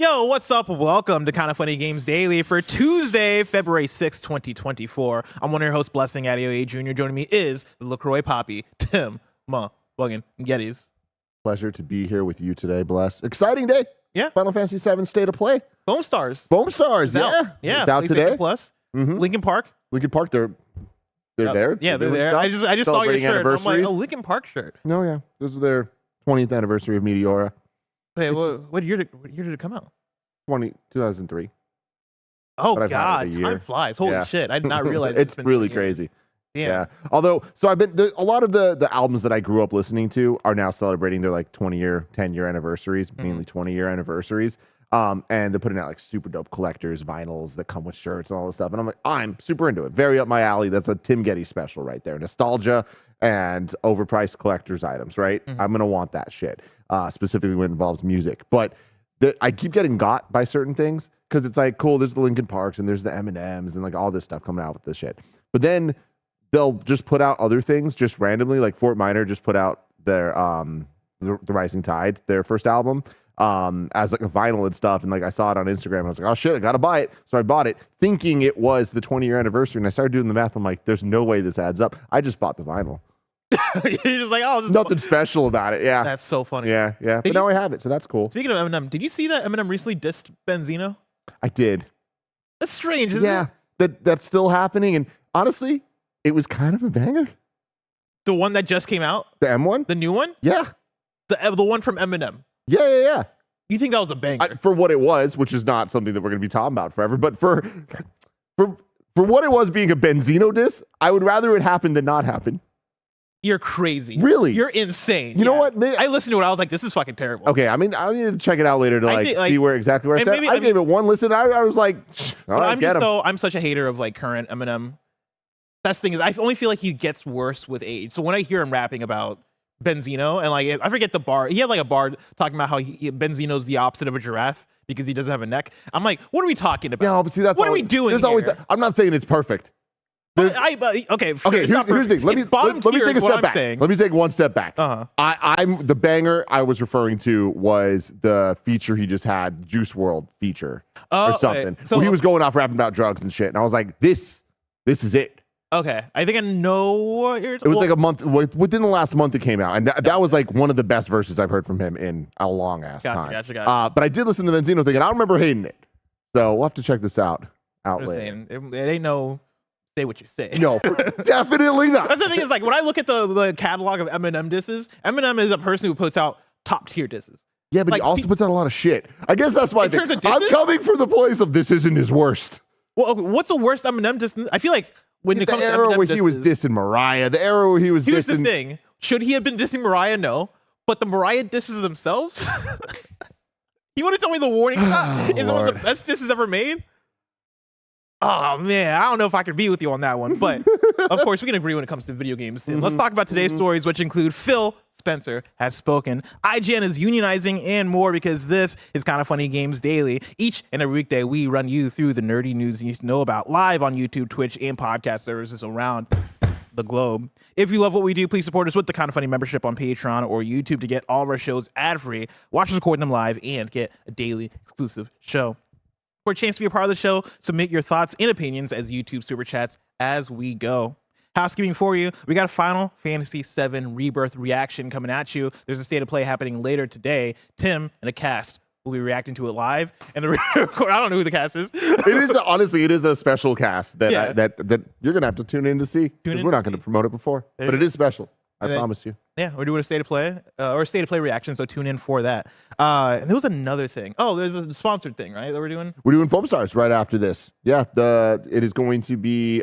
Yo, what's up? Welcome to Kind of Funny Games Daily for Tuesday, February 6, 2024. I'm one of your hosts, Blessing Adeoye Jr. Joining me is the LaCroix Poppy, Tim, Buggin, and Geddes. Pleasure to be here with you today, Bless. Exciting day. Yeah. Final Fantasy VII State of Play. Foam Stars. Foam Stars, It's yeah. out. Yeah. It's out today. Plus. Mm-hmm. Lincoln Park. Lincoln Park, they're there. Yeah, they're there. I just saw your shirt. I'm like, a Lincoln Park shirt. No, yeah. This is their 20th anniversary of Meteora. Wait, what year did it come out? 2003. Oh, God. Time flies. Holy shit. I did not realize it's been really crazy. Yeah. Although, so a lot of the albums that I grew up listening to are now celebrating their like 20-year, 10-year anniversaries, mainly 20-year anniversaries. And they're putting out like super dope collectors, vinyls that come with shirts and all this stuff. And I'm like, I'm super into it. Very up my alley. That's a Tim Geddes special right there. Nostalgia and overpriced collector's items, right? I'm going to want that shit, specifically when it involves music. But I keep getting got by certain things because it's like, cool, there's the Linkin Parks and there's the M&Ms and like all this stuff coming out with this shit. But then they'll just put out other things just randomly. Like Fort Minor just put out their the Rising Tide, their first album, as like a vinyl and stuff. And like I saw it on Instagram. I was like, oh shit, I gotta buy it. So I bought it thinking it was the 20-year anniversary. And I started doing the math. I'm like, there's no way this adds up. I just bought the vinyl. You're just like, oh, nothing special about it. Yeah. That's so funny. Yeah. But now I have it, so that's cool. Speaking of Eminem, did you see that Eminem recently dissed Benzino? I did. That's strange, isn't it? Yeah, that's still happening. And honestly, it was kind of a banger. The one that just came out? The M1? The new one? Yeah. The one from Eminem? Yeah. You think that was a banger? For what it was, which is not something that we're going to be talking about forever, but for what it was being a Benzino diss, I would rather it happen than not happen. You're crazy. Really? You're insane. You know what? I listened to it. I was like, this is fucking terrible. Okay, I mean, I need to check it out later to see exactly where I said. I gave it one listen. I was like, all right, I'm such a hater of like current Eminem. That's the thing is, I only feel like he gets worse with age. So when I hear him rapping about Benzino and like, I forget the bar. He had like a bar talking about how Benzino's the opposite of a giraffe because he doesn't have a neck. I'm like, what are we talking about? Yeah, but see, that's what are we doing? There's always. I'm not saying it's perfect. Okay, here's the thing. Let me take a step back. Let me take one step back. I'm the banger I was referring to was the feature he just had, Juice WRLD feature or something. So where he was going off rapping about drugs and shit, and I was like, this is it. Okay, I think I know what you're. It was like a month within the last month it came out, and that was like one of the best verses I've heard from him in a long ass time. Gotcha. But I did listen to the Benzino thing, and I don't remember hating it. So we'll have to check this out later. Saying, it ain't no. Say what you say. No, definitely not. That's the thing is like when I look at the catalog of Eminem disses, Eminem is a person who puts out top tier disses. Yeah, but like, he also puts out a lot of shit. I guess that's why I'm coming from the place of this isn't his worst. Well, okay, what's the worst Eminem diss? I feel like when it comes to Eminem where he was dissing Mariah, the era where he was Here's the thing. Should he have been dissing Mariah? No. But the Mariah disses themselves? You want to tell me the Warning Shot is one of the best disses ever made? Oh, man, I don't know if I could be with you on that one. But, of course, we can agree when it comes to video games, Tim. Let's talk about today's stories, which include Phil Spencer has spoken, IGN is unionizing, and more, because this is Kind of Funny Games Daily. Each and every weekday, we run you through the nerdy news you need to know about live on YouTube, Twitch, and podcast services around the globe. If you love what we do, please support us with the Kind of Funny membership on Patreon or YouTube to get all of our shows ad-free, watch us record them live, and get a daily exclusive show. For a chance to be a part of the show, submit your thoughts and opinions as YouTube super chats as we go. Housekeeping for you, we got a Final Fantasy VII Rebirth reaction coming at you. There's a state of play happening later today. Tim and a cast will be reacting to it live, and the record, I don't know who the cast is. Honestly, it is a special cast that that you're gonna have to tune in to see. We're not gonna promote it before, but it is special. I promise you. Yeah, we're doing a state of play or a state of play reaction, so tune in for that. And there was another thing. Oh, there's a sponsored thing, right? That we're doing. We're doing Foam Stars right after this. Yeah, it is going to be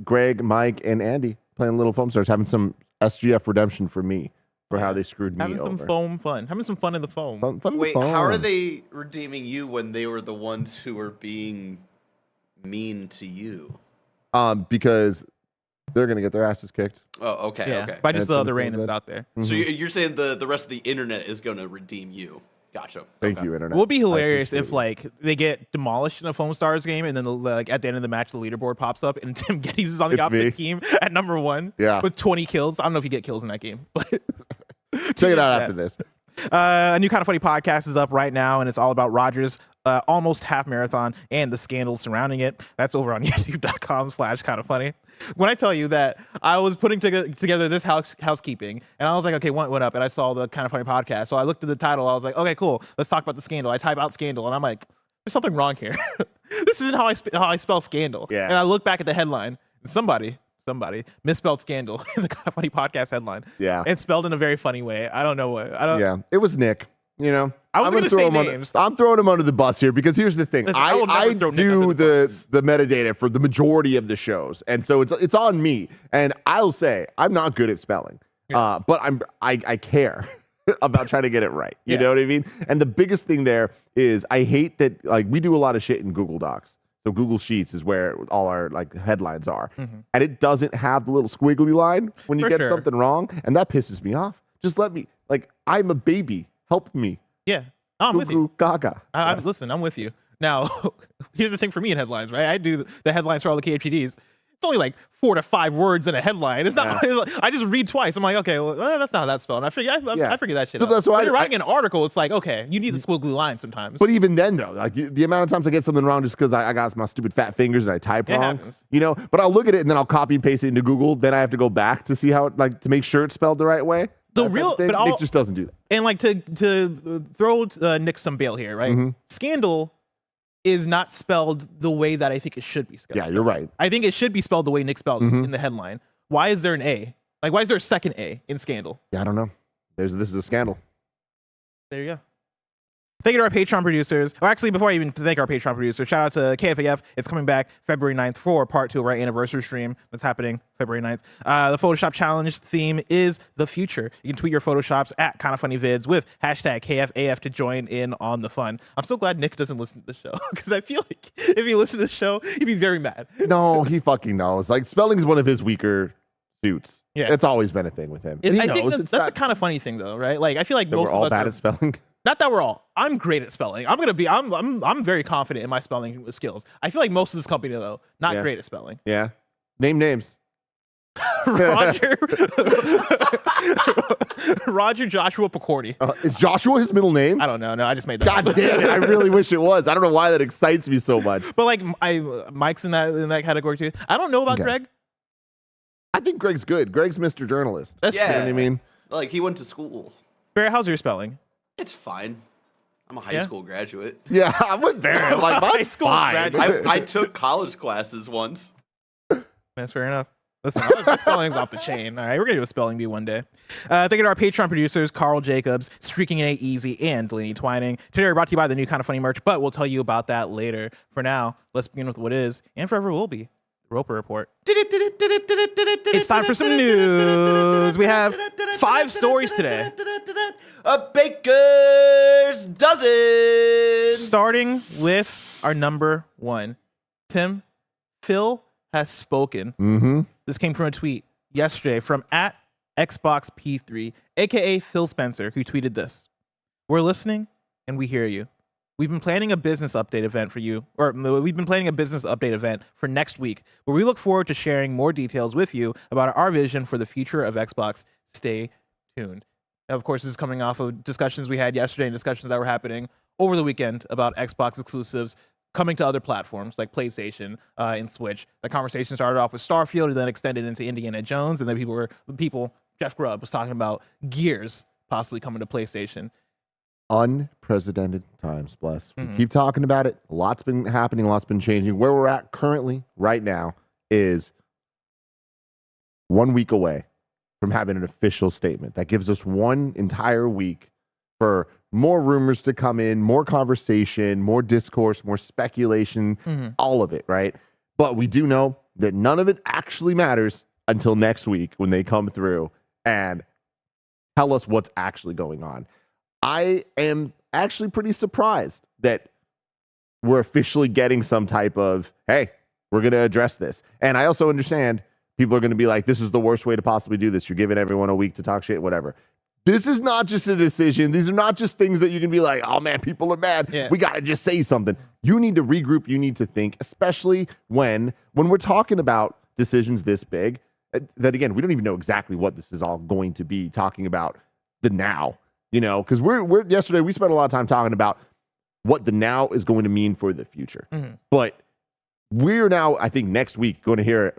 Greg, Mike, and Andy playing little Foam Stars, having some SGF redemption for me for how they screwed me over. Having some foam fun. Having some fun in the foam. Wait, how are they redeeming you when they were the ones who were being mean to you? Because they're going to get their asses kicked. Oh, okay, yeah, okay. by just the other randoms out there. So you're saying the rest of the internet is going to redeem you. Gotcha. Thank you, internet. It would be hilarious if like they get demolished in a Foam Stars game, and then like at the end of the match, the leaderboard pops up, and Tim Geddes is on the opposite team at number 1 with 20 kills. I don't know if you get kills in that game, but check it out after this. A new Kind of Funny podcast is up right now, and it's all about Roger's almost half marathon and the scandal surrounding it. That's over on youtube.com/kindafunny. When I tell you that I was putting together this housekeeping, and I was like, okay, what up? And I saw the Kinda Funny podcast. So I looked at the title. I was like, okay, cool. Let's talk about the scandal. I type out scandal, and I'm like, there's something wrong here. This isn't how I spell scandal. Yeah. And I look back at the headline. Somebody misspelled scandal in the Kinda Funny podcast headline. Yeah. It's spelled in a very funny way. I don't know what. Yeah, it was Nick. You know, I was going to say names. I'm throwing him under the bus here because here's the thing. Listen, I do the metadata for the majority of the shows, and so it's on me. And I'll say I'm not good at spelling, but I care about trying to get it right. You know what I mean? And the biggest thing there is I hate that like we do a lot of shit in Google Docs. So Google Sheets is where all our like headlines are, and it doesn't have the little squiggly line when you get something wrong, and that pisses me off. Just let me I'm a baby. Help me. Yeah. Oh, I'm with you. Gaga. Listen, I'm with you. Now, here's the thing for me in headlines, right? I do the headlines for all the KFGDs. It's only like 4 to 5 words in a headline. It's not. I just read twice. I'm like, okay, well, that's not how that's spelled. I figure that shit out. That's why when you're writing an article, it's like, okay, you need the squiggly line sometimes. But even then, though, like the amount of times I get something wrong just because I got my stupid fat fingers and I type wrong, happens. you know. But I'll look at it and then I'll copy and paste it into Google. Then I have to go back to see how it, to make sure it's spelled the right way. Nick just doesn't do that. And like to throw Nick some bail here, right? Scandal is not spelled the way that I think it should be spelled. Yeah, you're right. I think it should be spelled the way Nick spelled in the headline. Why is there an A? Like, why is there a second A in scandal? Yeah, I don't know. This is a scandal. There you go. Thank you to our Patreon producers. Or actually, before I even thank our Patreon producers, shout out to KFAF. It's coming back February 9th for part 2 of our anniversary stream that's happening February 9th. The Photoshop challenge theme is the future. You can tweet your Photoshops at Kinda Funny Vids with hashtag KFAF to join in on the fun. I'm so glad Nick doesn't listen to the show because I feel like if he listened to the show, he'd be very mad. No, he fucking knows. Like, spelling is one of his weaker suits. Yeah. It's always been a thing with him. I think that's a kind of funny thing, though, right? Like, I feel like most we're all of us bad at spelling. Not that we're all. I'm great at spelling. I'm very confident in my spelling skills. I feel like most of this company, though, not great at spelling. Yeah. Name names. Roger Joshua Picorni. Is Joshua his middle name? I don't know. No, I just made that God up. damn it. I really wish it was. I don't know why that excites me so much. But like Mike's in that category too. I don't know about Greg. I think Greg's good. Greg's Mr. Journalist. That's true. You know what I mean? Like, he went to school. Barrett, how's your spelling? It's fine. I'm a high school graduate. Yeah, I was there. Like, High school graduate. I took college classes once. That's fair enough. Listen, my spelling's off the chain. All right, we're going to do a spelling bee one day. Thank you to our Patreon producers, Carl Jacobs, Streaking in Easy, and Delaney Twining. Today we're brought to you by the new Kinda Funny merch, but we'll tell you about that later. For now, let's begin with what is, and forever will be, the Roper Report. It's time for some news. We have 5 stories today. A baker's dozen. Starting with our number 1. Tim, Phil has spoken. This came from a tweet yesterday from @XboxP3, aka Phil Spencer, who tweeted this. We're listening and we hear you. We've been planning a business update event for you, or we've been planning a business update event for next week, where we look forward to sharing more details with you about our vision for the future of Xbox. Stay tuned. Now, of course, this is coming off of discussions we had yesterday and discussions that were happening over the weekend about Xbox exclusives coming to other platforms like PlayStation and Switch. The conversation started off with Starfield and then extended into Indiana Jones, and then Jeff Grubb was talking about Gears possibly coming to PlayStation. Unprecedented times, Bless. We keep talking about it. A lot's been happening, a lot's been changing. Where we're at currently, right now, is 1 week away from having an official statement. That gives us 1 entire week for more rumors to come in, more conversation, more discourse, more speculation, all of it, right? But we do know that none of it actually matters until next week when they come through and tell us what's actually going on. I am actually pretty surprised that we're officially getting some type of, hey, we're going to address this. And I also understand people are going to be like, this is the worst way to possibly do this. You're giving everyone a week to talk shit, whatever. This is not just a decision. These are not just things that you can be like, oh man, people are mad. Yeah. We got to just say something. You need to regroup. You need to think, especially when we're talking about decisions this big, that again, we don't even know exactly what this is all going to be talking about the now. You know, because we're yesterday we spent a lot of time talking about what the now is going to mean for the future. Mhm. But we're now, I think, next week going to hear.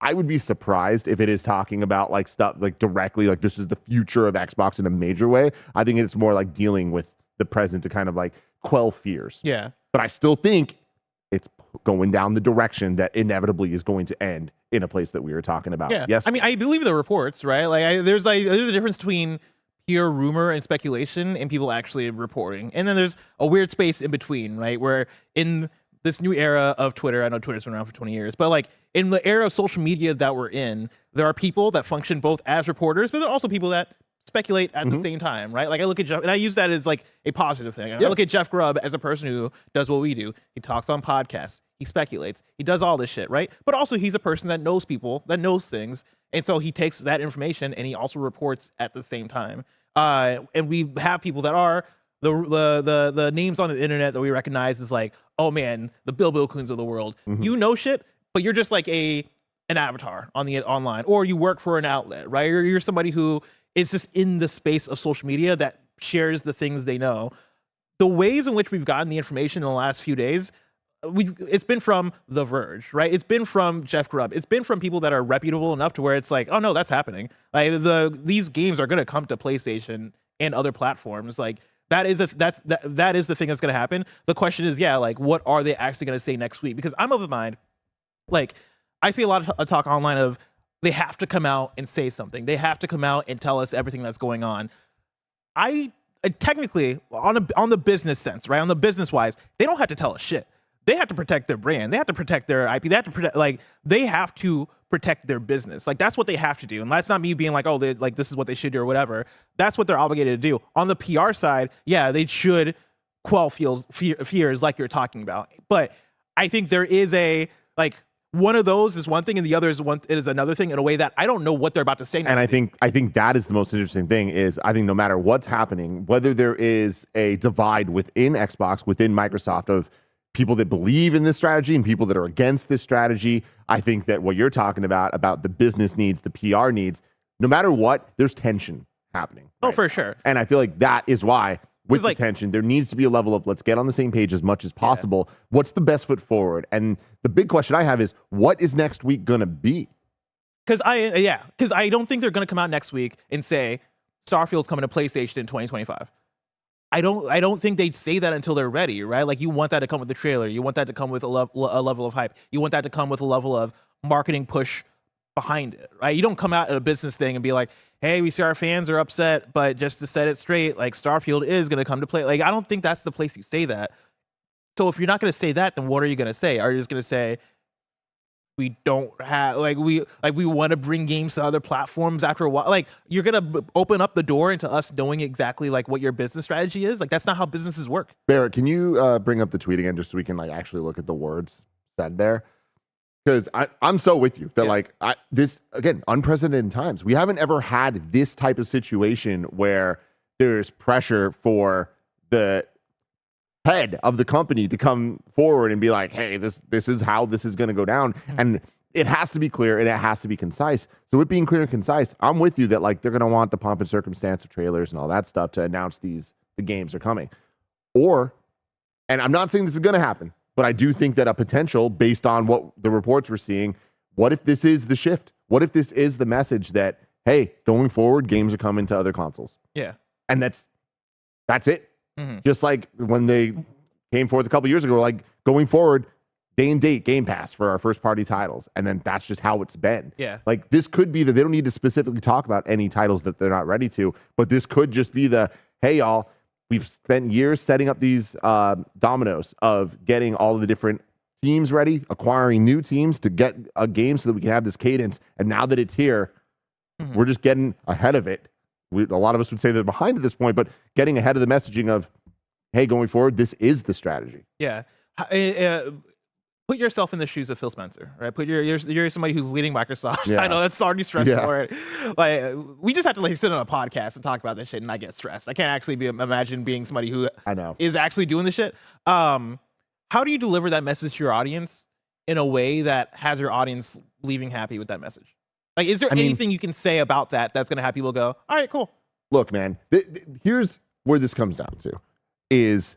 I would be surprised if it is talking about like stuff like directly, like this is the future of Xbox in a major way. I think it's more like dealing with the present to kind of like quell fears. Yeah. But I still think it's going down the direction that inevitably is going to end in a place that we were talking about. Yeah. Yes. I mean, I believe the reports, right? There's a difference between pure rumor and speculation and people actually reporting. And then there's a weird space in between, right? Where in this new era of Twitter, I know Twitter's been around for 20 years, but like in the era of social media that we're in, there are people that function both as reporters, but there are also people that speculate at the same time, right? Like I look at Jeff, and I use that as like a positive thing. I look at Jeff Grubb as a person who does what we do. He talks on podcasts, he speculates, he does all this shit, right? But also he's a person that knows people, that knows things, and so he takes that information and he also reports at the same time. And we have people that are the names on the internet that we recognize as like, oh man, the Bill Coons of the world. You know shit, but you're just like an avatar on the online, or you work for an outlet, right? Or you're somebody who is just in the space of social media that shares the things they know. The ways in which we've gotten the information in the last few days, it's been from The Verge, right? It's been from Jeff Grubb. It's been from people that are reputable enough to where it's like, oh no, that's happening. Like these games are going to come to PlayStation and other platforms. Like that is the thing that's going to happen. The question is, like what are they actually going to say next week? Because I'm of the mind, like I see a lot of talk online of they have to come out and say something. They have to come out and tell us everything that's going on. I technically on the business sense, right? On the business wise, they don't have to tell us shit. They have to protect their brand. They have to protect their IP. They have to protect their business. Like that's what they have to do. And that's not me being like, oh, this is what they should do or whatever. That's what they're obligated to do. On the PR side, they should quell fears like you're talking about. But I think there is one of those is one thing and the other is another thing in a way that I don't know what they're about to say. And I think that is the most interesting thing is I think no matter what's happening, whether there is a divide within Xbox, within Microsoft of people that believe in this strategy and people that are against this strategy, I think that what you're talking about the business needs, the PR needs, no matter what, there's tension happening. Oh, for sure. And I feel like that is why with the tension, there needs to be a level of let's get on the same page as much as possible. Yeah. What's the best foot forward? And the big question I have is, what is next week going to be? Because I don't think they're going to come out next week and say Starfield's coming to PlayStation in 2025. I don't think they'd say that until they're ready, right? Like you want that to come with the trailer. You want that to come with a level of hype. You want that to come with a level of marketing push behind it, right? You don't come out at a business thing and be like, hey, we see our fans are upset, but just to set it straight, like Starfield is going to come to play. Like, I don't think that's the place you say that. So if you're not going to say that, then what are you going to say? Are you just going to say, we don't have, we want to bring games to other platforms after a while? Like, you're going to open up the door into us knowing exactly like what your business strategy is? Like, that's not how businesses work. Barrett, can you bring up the tweet again just so we can like actually look at the words said there? Because I'm so with you that this, again, unprecedented times. We haven't ever had this type of situation where there's pressure for the head of the company to come forward and be like, hey, this is how this is going to go down. Mm-hmm. And it has to be clear and it has to be concise. So with being clear and concise, I'm with you that like they're going to want the pomp and circumstance of trailers and all that stuff to announce the games are coming. And I'm not saying this is going to happen, but I do think that a potential, based on what the reports we're seeing, what if this is the shift? What if this is the message that, hey, going forward, games are coming to other consoles? Yeah. And that's it. Mm-hmm. Just like when they came forth a couple years ago, like going forward, day and date Game Pass for our first party titles. And then that's just how it's been. Yeah. Like this could be that they don't need to specifically talk about any titles that they're not ready to, but this could just be hey, y'all, we've spent years setting up these dominoes of getting all of the different teams ready, acquiring new teams to get a game so that we can have this cadence. And now that it's here, mm-hmm. we're just getting ahead of it. A lot of us would say they're behind at this point, but getting ahead of the messaging of, hey, going forward, this is the strategy. Yeah. Put yourself in the shoes of Phil Spencer, right? You're somebody who's leading Microsoft. Yeah. I know that's already stressful already. Like we just have to sit on a podcast and talk about this shit and not get stressed. I can't actually imagine being somebody who is actually doing this shit. How do you deliver that message to your audience in a way that has your audience leaving happy with that message? Like, is there anything you can say about that's going to have people go, all right, cool? Look, man, here's where this comes down to is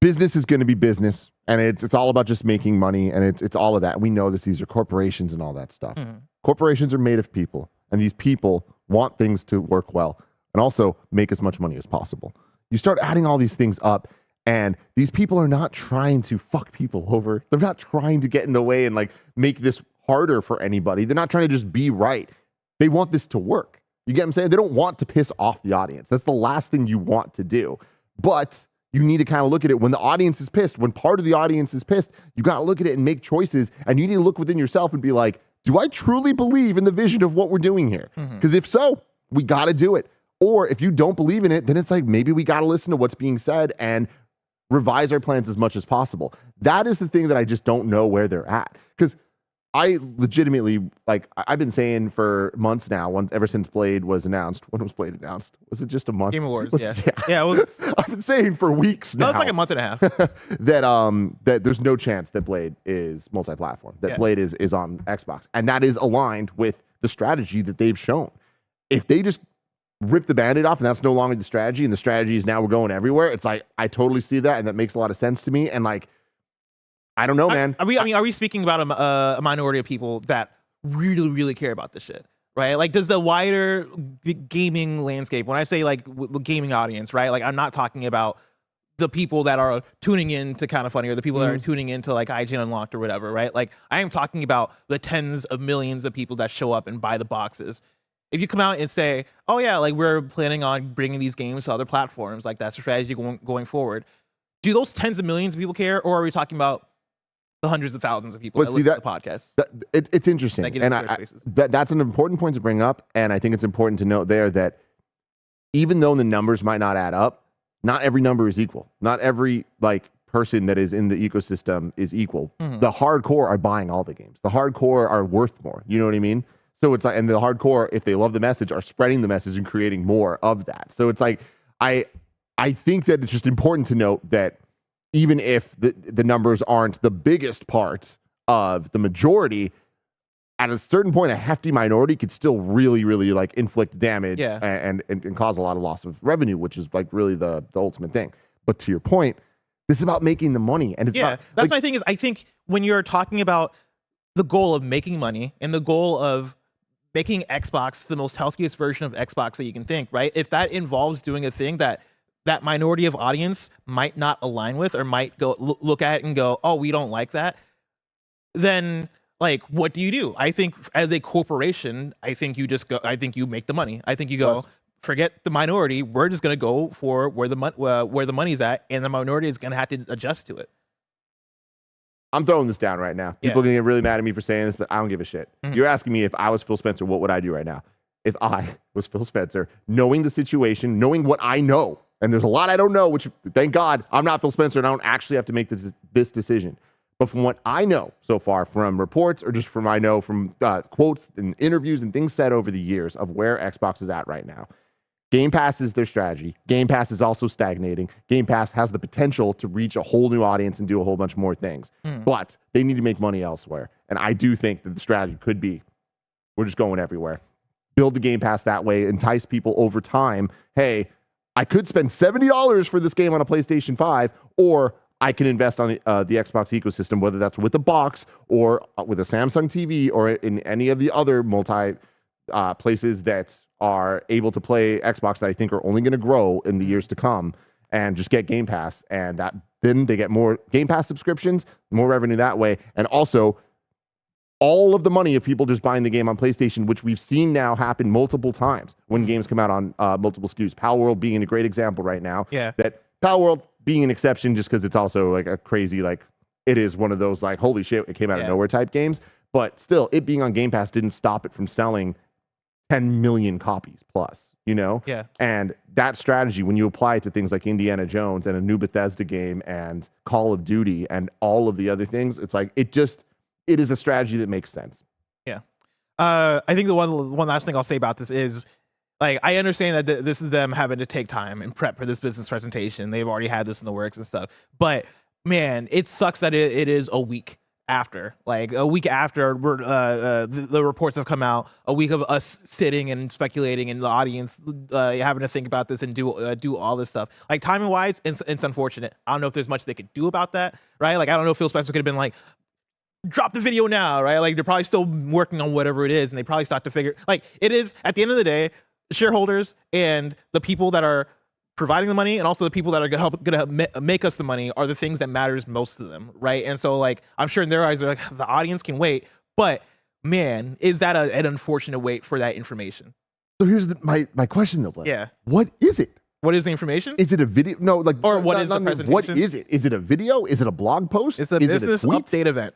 business is going to be business, and it's all about just making money, and it's all of that. We know this. These are corporations and all that stuff. Corporations are made of people, and these people want things to work well and also make as much money as possible. You start adding all these things up, and these people are not trying to fuck people over. They're not trying to get in the way and like make this harder for anybody. They're not trying to just be right. They want this to work. You get what I'm saying? They don't want to piss off the audience. That's the last thing you want to do. But you need to kind of look at it when the audience is pissed, when part of the audience is pissed, you got to look at it and make choices. And you need to look within yourself and be like, do I truly believe in the vision of what we're doing here? Because if so, we got to do it. Or if you don't believe in it, then it's like, maybe we got to listen to what's being said and revise our plans as much as possible. That is the thing that I just don't know where they're at. Because I legitimately, like, I've been saying for months now, ever since Blade was announced. When was Blade announced? Was it just a month? Game Awards, Yeah, it was. I've been saying for weeks now. No, it's like a month and a half. that there's no chance that Blade is multi-platform. That Blade is on Xbox, and that is aligned with the strategy that they've shown. If they just rip the Band-Aid off, and that's no longer the strategy, and the strategy is now we're going everywhere. It's like I totally see that, and that makes a lot of sense to me. And like, I don't know, man. Are we speaking about a minority of people that really, really care about this shit, right? Like, does the wider gaming landscape, when I say like the gaming audience, right? Like, I'm not talking about the people that are tuning in to Kind of Funny or the people that are tuning into like IGN Unlocked or whatever, right? Like, I am talking about the tens of millions of people that show up and buy the boxes. If you come out and say, oh yeah, like we're planning on bringing these games to other platforms, like that's a strategy going forward. Do those tens of millions of people care, or are we talking about the hundreds of thousands of people that listen to the podcast? It's interesting, and that's an important point to bring up. And I think it's important to note there that even though the numbers might not add up, not every number is equal. Not every like person that is in the ecosystem is equal. The hardcore are buying all the games. The hardcore are worth more. You know what I mean? So it's like, and the hardcore, if they love the message, are spreading the message and creating more of that. So it's like, I think that it's just important to note that even if the numbers aren't the biggest part of the majority, at a certain point, a hefty minority could still really, really like inflict damage and cause a lot of loss of revenue, which is like really the ultimate thing. But to your point, this is about making the money. And it's not, that's my thing is, I think when you're talking about the goal of making money and the goal of making Xbox the most healthiest version of Xbox that you can think, right? If that involves doing a thing that minority of audience might not align with, or might go look at it and go, oh, we don't like that, then like, what do you do? I think as a corporation, I think you just go, I think you make the money. I think you go, forget the minority. We're just going to go for where the money's at, and the minority is going to have to adjust to it. I'm throwing this down right now. People are going to get really mad at me for saying this, but I don't give a shit. You're asking me if I was Phil Spencer, what would I do right now? If I was Phil Spencer, knowing the situation, knowing what I know, and there's a lot I don't know, which thank God I'm not Phil Spencer and I don't actually have to make this decision. But from what I know so far from reports, or just from I know from quotes and interviews and things said over the years of where Xbox is at right now, Game Pass is their strategy. Game Pass is also stagnating. Game Pass has the potential to reach a whole new audience and do a whole bunch more things. But they need to make money elsewhere. And I do think that the strategy could be, we're just going everywhere. Build the Game Pass that way, entice people over time. Hey, I could spend $70 for this game on a PlayStation 5, or I can invest on the Xbox ecosystem, whether that's with a box or with a Samsung TV or in any of the other multi places that are able to play Xbox that I think are only going to grow in the years to come, and just get Game Pass. And then they get more Game Pass subscriptions, more revenue that way. And also all of the money of people just buying the game on PlayStation, which we've seen now happen multiple times when games come out on multiple SKUs. Palworld being a great example right now. Yeah. That Palworld being an exception just because it's also like a crazy, like it is one of those like, holy shit, it came out of nowhere type games. But still, it being on Game Pass didn't stop it from selling 10 million copies plus, you know? Yeah. And that strategy, when you apply it to things like Indiana Jones and a new Bethesda game and Call of Duty and all of the other things, it's like, it is a strategy that makes sense. Yeah. I think the one last thing I'll say about this is, like, I understand that this is them having to take time and prep for this business presentation. They've already had this in the works and stuff. But man, it sucks that it is a week after, like a week after the reports have come out, a week of us sitting and speculating and the audience having to think about this and do all this stuff. Like timing wise, it's unfortunate. I don't know if there's much they could do about that, right? Like I don't know if Phil Spencer could have been like, drop the video now, right? Like they're probably still working on whatever it is, and they probably start to figure, like, it is at the end of the day, shareholders and the people that are providing the money and also the people that are gonna make us the money are the things that matters most to them, right? And so like I'm sure in their eyes they're like, the audience can wait, but man, is that an unfortunate wait for that information? So here's my question though, Blake. Yeah. What is it? What is the information? Is it a video? No, like, or what is the presentation? What is it? Is it a video? Is it a blog post? It's a business update event.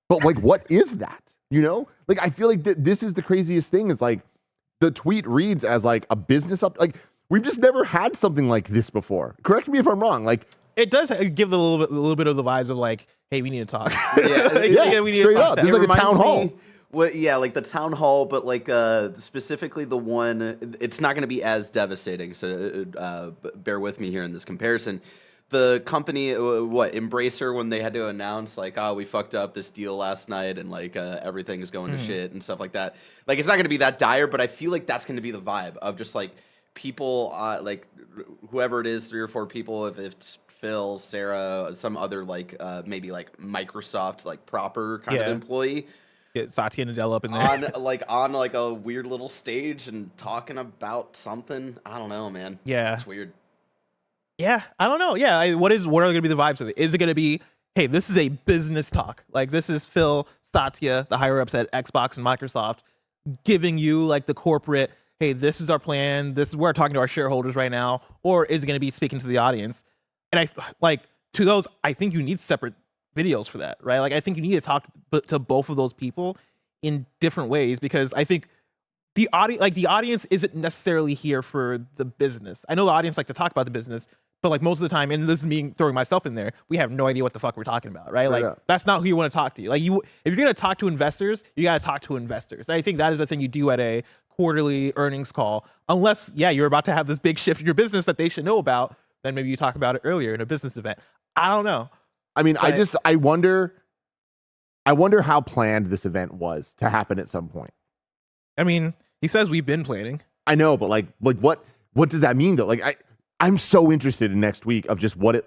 But like, what is that? You know, like I feel like this is the craziest thing. Is like the tweet reads as like a business up. Like we've just never had something like this before. Correct me if I'm wrong. Like it does give a little bit of the vibes of like, hey, we need to talk. Yeah, we need straight to talk. up. It's like a town hall. Yeah, like the town hall, but like specifically the one, it's not going to be as devastating. So bear with me here in this comparison. The company, Embracer, when they had to announce like, oh, we fucked up this deal last night and like everything is going to shit and stuff like that. Like it's not going to be that dire, but I feel like that's going to be the vibe of just like people, like whoever it is, 3 or 4 people, if it's Phil, Sarah, some other like maybe like Microsoft like proper kind of employee. Get Satya Nadella up in there on like a weird little stage and talking about something. I don't know, man. Yeah, it's weird. Yeah, I don't know. Yeah, what are going to be the vibes of it? Is it going to be, hey, this is a business talk? Like this is Phil, Satya, the higher ups at Xbox and Microsoft, giving you like the corporate, hey, this is our plan. This is we're talking to our shareholders right now. Or is it going to be speaking to the audience? And I like to those. I think you need separate videos for that, right? Like I think you need to talk to both of those people in different ways because I think the audience isn't necessarily here for the business. I know the audience like to talk about the business, but like most of the time, and this is me throwing myself in there, we have no idea what the fuck we're talking about, right? Like that's not who you want to talk to. Like if you're gonna talk to investors, you gotta talk to investors. And I think that is the thing you do at a quarterly earnings call, unless you're about to have this big shift in your business that they should know about. Then maybe you talk about it earlier in a business event. I don't know. I mean, I wonder how planned this event was to happen at some point. I mean, he says we've been planning. I know, but like what does that mean though? Like I'm so interested in next week of just what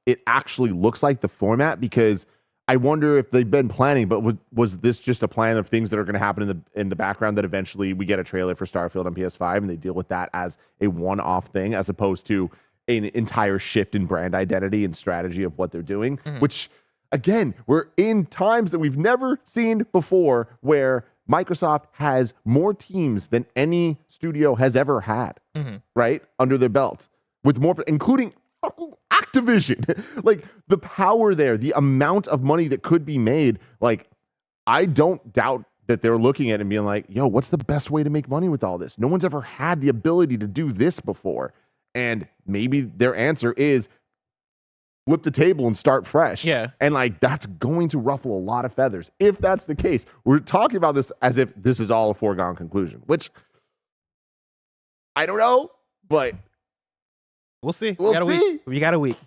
it actually looks like, the format, because I wonder if they've been planning, but was this just a plan of things that are going to happen in the background that eventually we get a trailer for Starfield on PS5 and they deal with that as a one-off thing as opposed to an entire shift in brand identity and strategy of what they're doing, which again, we're in times that we've never seen before where Microsoft has more teams than any studio has ever had, right? Under their belt with more, including Activision. Like the power there, the amount of money that could be made. Like I don't doubt that they're looking at it and being like, yo, what's the best way to make money with all this? No one's ever had the ability to do this before. And maybe their answer is flip the table and start fresh. Yeah. And like, that's going to ruffle a lot of feathers. If that's the case, we're talking about this as if this is all a foregone conclusion, which I don't know, but we'll see. We got a week.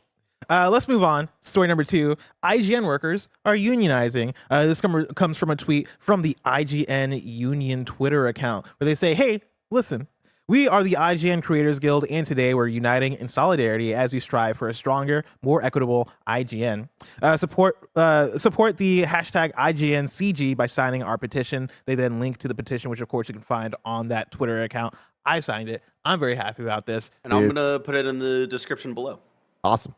Let's move on. Story number 2. IGN workers are unionizing. This comes from a tweet from the IGN Union Twitter account where they say, hey, listen, we are the IGN Creators Guild, and today we're uniting in solidarity as we strive for a stronger, more equitable IGN. Support the hashtag IGNCG by signing our petition. They then link to the petition, which of course you can find on that Twitter account. I signed it. I'm very happy about this. And I'm going to put it in the description below. Awesome.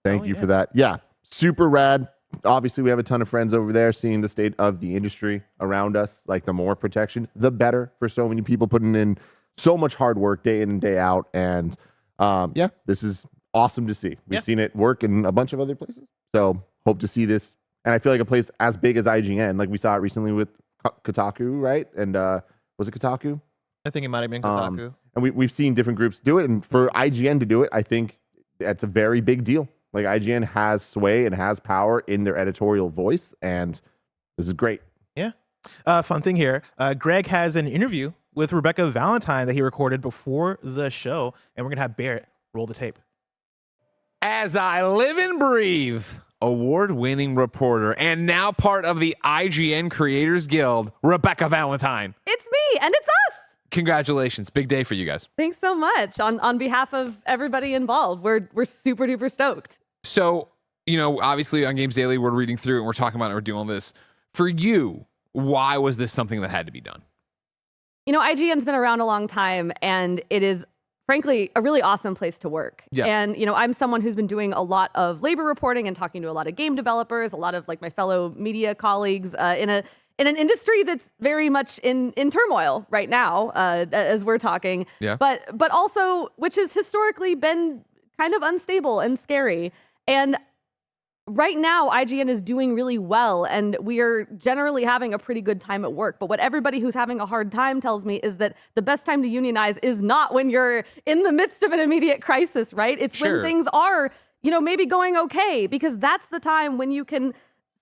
Thank you for that. Yeah, super rad. Obviously, we have a ton of friends over there seeing the state of the industry around us. Like the more protection, the better for so many people putting in so much hard work day in and day out. And this is awesome to see. We've seen it work in a bunch of other places. So hope to see this. And I feel like a place as big as IGN, like we saw it recently with Kotaku, right? And was it Kotaku? I think it might have been Kotaku. And we've seen different groups do it. And for IGN to do it, I think that's a very big deal. Like IGN has sway and has power in their editorial voice. And this is great. Yeah. Fun thing here. Greg has an interview with Rebecca Valentine that he recorded before the show. And we're going to have Barrett roll the tape. As I live and breathe, award-winning reporter and now part of the IGN Creators Guild, Rebecca Valentine. It's me, and it's us. Congratulations. Big day for you guys. Thanks so much. On behalf of everybody involved, we're super duper stoked. So, obviously on Games Daily, we're reading through it and we're talking about it and we're doing this. For you, why was this something that had to be done? IGN's been around a long time, and it is frankly a really awesome place to work. Yeah. And, I'm someone who's been doing a lot of labor reporting and talking to a lot of game developers, a lot of my fellow media colleagues in an industry that's very much in turmoil right now, as we're talking. Yeah. But also, which has historically been kind of unstable and scary. And right now, IGN is doing really well, and we are generally having a pretty good time at work. But what everybody who's having a hard time tells me is that the best time to unionize is not when you're in the midst of an immediate crisis, right? It's Sure. when things are, maybe going okay, because that's the time when you can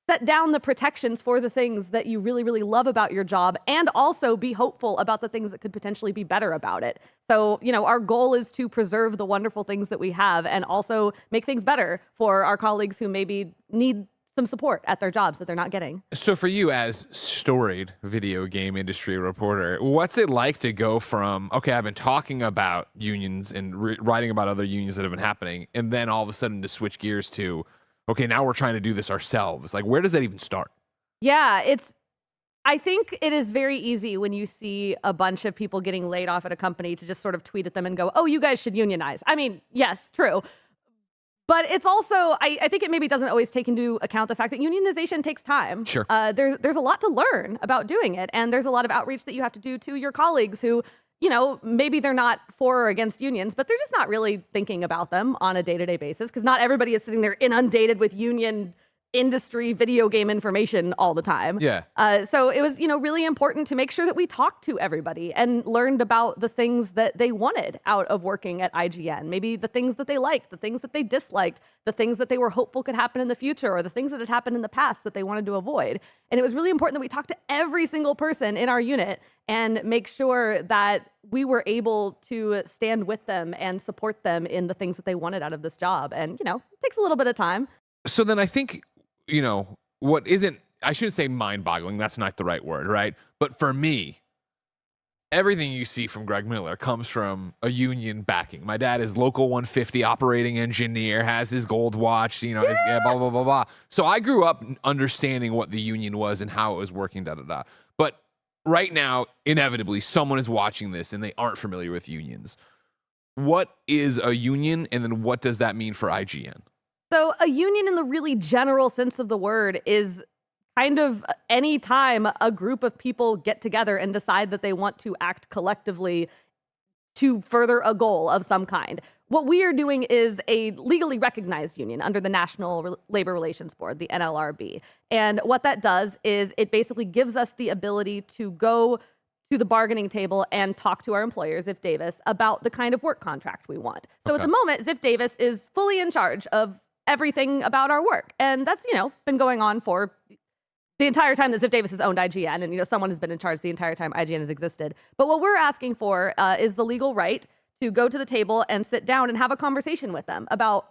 set down the protections for the things that you really, really love about your job, and also be hopeful about the things that could potentially be better about it. So, our goal is to preserve the wonderful things that we have and also make things better for our colleagues who maybe need some support at their jobs that they're not getting. So for you as storied video game industry reporter, what's it like to go from, okay, I've been talking about unions and writing about other unions that have been happening, and then all of a sudden to switch gears to, okay, now we're trying to do this ourselves. Like, where does that even start? Yeah, I think it is very easy when you see a bunch of people getting laid off at a company to just sort of tweet at them and go, oh, you guys should unionize. I mean, yes, true. But it's also, I think it maybe doesn't always take into account the fact that unionization takes time. Sure. There's a lot to learn about doing it. And there's a lot of outreach that you have to do to your colleagues who, maybe they're not for or against unions, but they're just not really thinking about them on a day-to-day basis, because not everybody is sitting there inundated with union industry video game information all the time. Yeah. So it was, really important to make sure that we talked to everybody and learned about the things that they wanted out of working at IGN. Maybe the things that they liked, the things that they disliked, the things that they were hopeful could happen in the future, or the things that had happened in the past that they wanted to avoid. And it was really important that we talked to every single person in our unit and make sure that we were able to stand with them and support them in the things that they wanted out of this job. And, it takes a little bit of time. So then I think, what isn't, I shouldn't say mind-boggling, that's not the right word, right? But for me, everything you see from Greg Miller comes from a union backing. My dad is local 150 operating engineer, has his gold watch, his blah, blah, blah, blah. So I grew up understanding what the union was and how it was working, da-da-da. But right now, inevitably, someone is watching this and they aren't familiar with unions. What is a union, and then what does that mean for IGN? So a union in the really general sense of the word is kind of any time a group of people get together and decide that they want to act collectively to further a goal of some kind. What we are doing is a legally recognized union under the National Labor Relations Board, the NLRB. And what that does is it basically gives us the ability to go to the bargaining table and talk to our employer, Ziff Davis, about the kind of work contract we want. So at the moment, Ziff Davis is fully in charge of everything about our work. And that's, been going on for the entire time that Ziff Davis has owned IGN. And, someone has been in charge the entire time IGN has existed. But what we're asking for is the legal right to go to the table and sit down and have a conversation with them about,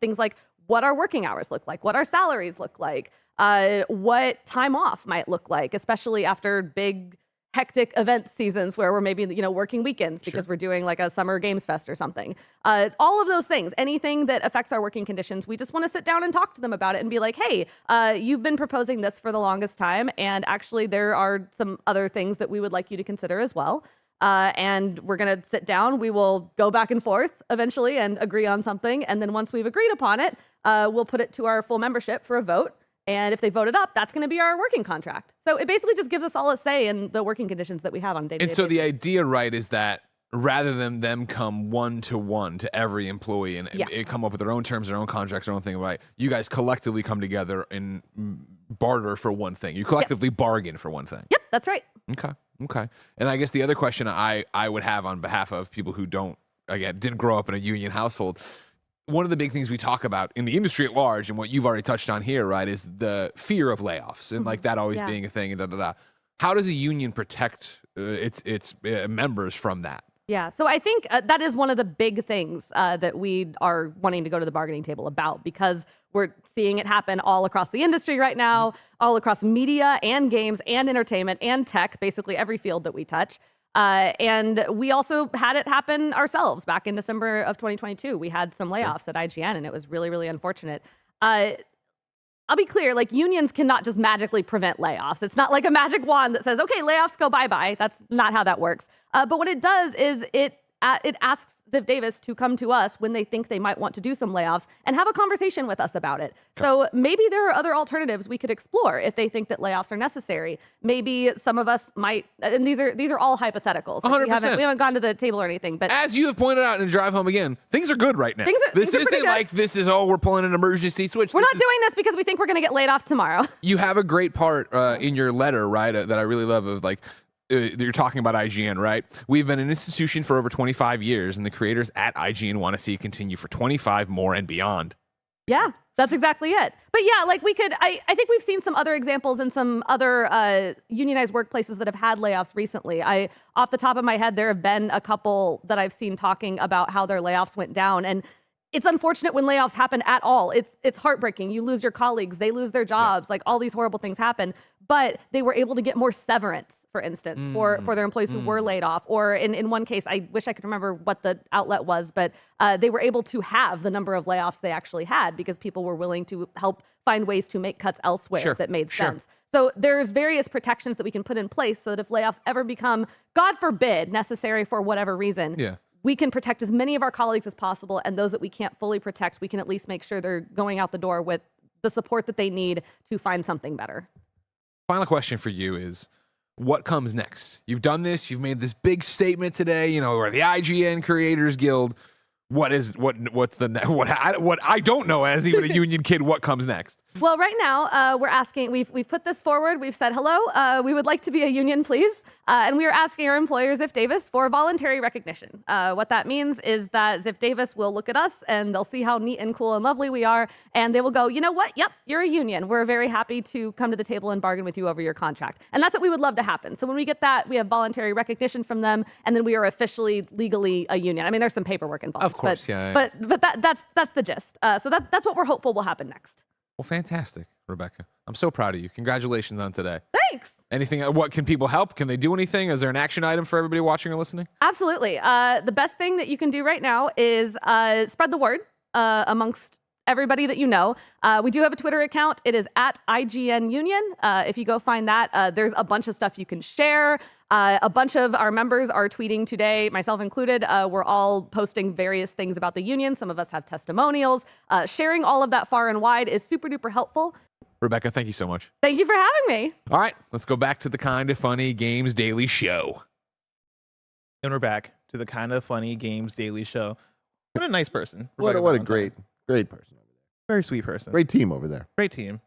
things like what our working hours look like, what our salaries look like, what time off might look like, especially after big hectic event seasons where we're maybe, working weekends because we're doing like a summer games fest or something. All of those things, anything that affects our working conditions, we just want to sit down and talk to them about it and be like, hey, you've been proposing this for the longest time. And actually there are some other things that we would like you to consider as well. And we're going to sit down. We will go back and forth eventually and agree on something. And then once we've agreed upon it, we'll put it to our full membership for a vote. And if they vote it up, that's going to be our working contract. So it basically just gives us all a say in the working conditions that we have on a day-to-day And so basis. the idea, right, is that rather than them come one-to-one to every employee and come up with their own terms, their own contracts, their own thing, right, you guys collectively come together and barter for one thing. You collectively bargain for one thing. Yep, that's right. Okay. And I guess the other question I would have on behalf of people who didn't grow up in a union household, one of the big things we talk about in the industry at large, and what you've already touched on here, right, is the fear of layoffs and like that always being a thing. And How does a union protect its members from that? Yeah, so I think that is one of the big things that we are wanting to go to the bargaining table about, because we're seeing it happen all across the industry right now, all across media and games and entertainment and tech, basically every field that we touch. And we also had it happen ourselves back in December of 2022. We had some layoffs at IGN, and it was really, really unfortunate. I'll be clear, like, unions cannot just magically prevent layoffs. It's not like a magic wand that says, okay, layoffs go bye-bye. That's not how that works. But what it does is it asks Ziff Davis to come to us when they think they might want to do some layoffs and have a conversation with us about it. Okay. So maybe there are other alternatives we could explore if they think that layoffs are necessary. Maybe some of us might, and these are all hypotheticals. Like 100%. we haven't gone to the table or anything. But as you have pointed out in Drive Home Again, things are good right now. This isn't like this is, oh, we're pulling an emergency switch. We're not doing this because we think we're going to get laid off tomorrow. You have a great part in your letter, right, that I really love, of like, you're talking about IGN, right? We've been an institution for over 25 years, and the creators at IGN want to see it continue for 25 more and beyond. Yeah, that's exactly it. But yeah, like, we could, I think we've seen some other examples in some other unionized workplaces that have had layoffs recently. Off the top of my head, there have been a couple that I've seen talking about how their layoffs went down. And it's unfortunate when layoffs happen at all. It's heartbreaking. You lose your colleagues, they lose their jobs, like, all these horrible things happen. But they were able to get more severance, for instance, for their employees who were laid off. Or in one case, I wish I could remember what the outlet was, but they were able to have the number of layoffs they actually had because people were willing to help find ways to make cuts elsewhere that made sense. So there's various protections that we can put in place so that if layoffs ever become, God forbid, necessary for whatever reason, we can protect as many of our colleagues as possible, and those that we can't fully protect, we can at least make sure they're going out the door with the support that they need to find something better. Final question for you is, what comes next? You've done this. You've made this big statement today. You know, we're the IGN Creators Guild. What's what I don't know as even a union kid. What comes next? Well, right now we're asking. We've put this forward. We've said hello. We would like to be a union, please. And we are asking our employer, Ziff Davis, for voluntary recognition. What that means is that Ziff Davis will look at us and they'll see how neat and cool and lovely we are, and they will go, you know what? Yep, you're a union. We're very happy to come to the table and bargain with you over your contract. And that's what we would love to happen. So when we get that, we have voluntary recognition from them, and then we are officially legally a union. I mean, there's some paperwork involved. Of course, but that's the gist. So that's what we're hopeful will happen next. Well, fantastic, Rebecca. I'm so proud of you. Congratulations on today. Thanks. Anything? What can people help? Can they do anything? Is there an action item for everybody watching or listening? Absolutely. The best thing that you can do right now is spread the word amongst everybody that you know. We do have a Twitter account. It is at IGN Union. If you go find that, there's a bunch of stuff you can share. A bunch of our members are tweeting today, myself included. We're all posting various things about the union. Some of us have testimonials. Sharing all of that far and wide is super duper helpful. Rebecca, thank you so much. Thank you for having me. All right, let's go back to the Kinda Funny Games Daily Show. And we're back to the Kinda Funny Games Daily Show. What a nice person. What a great person over there. Very sweet person. Great team over there. Great team.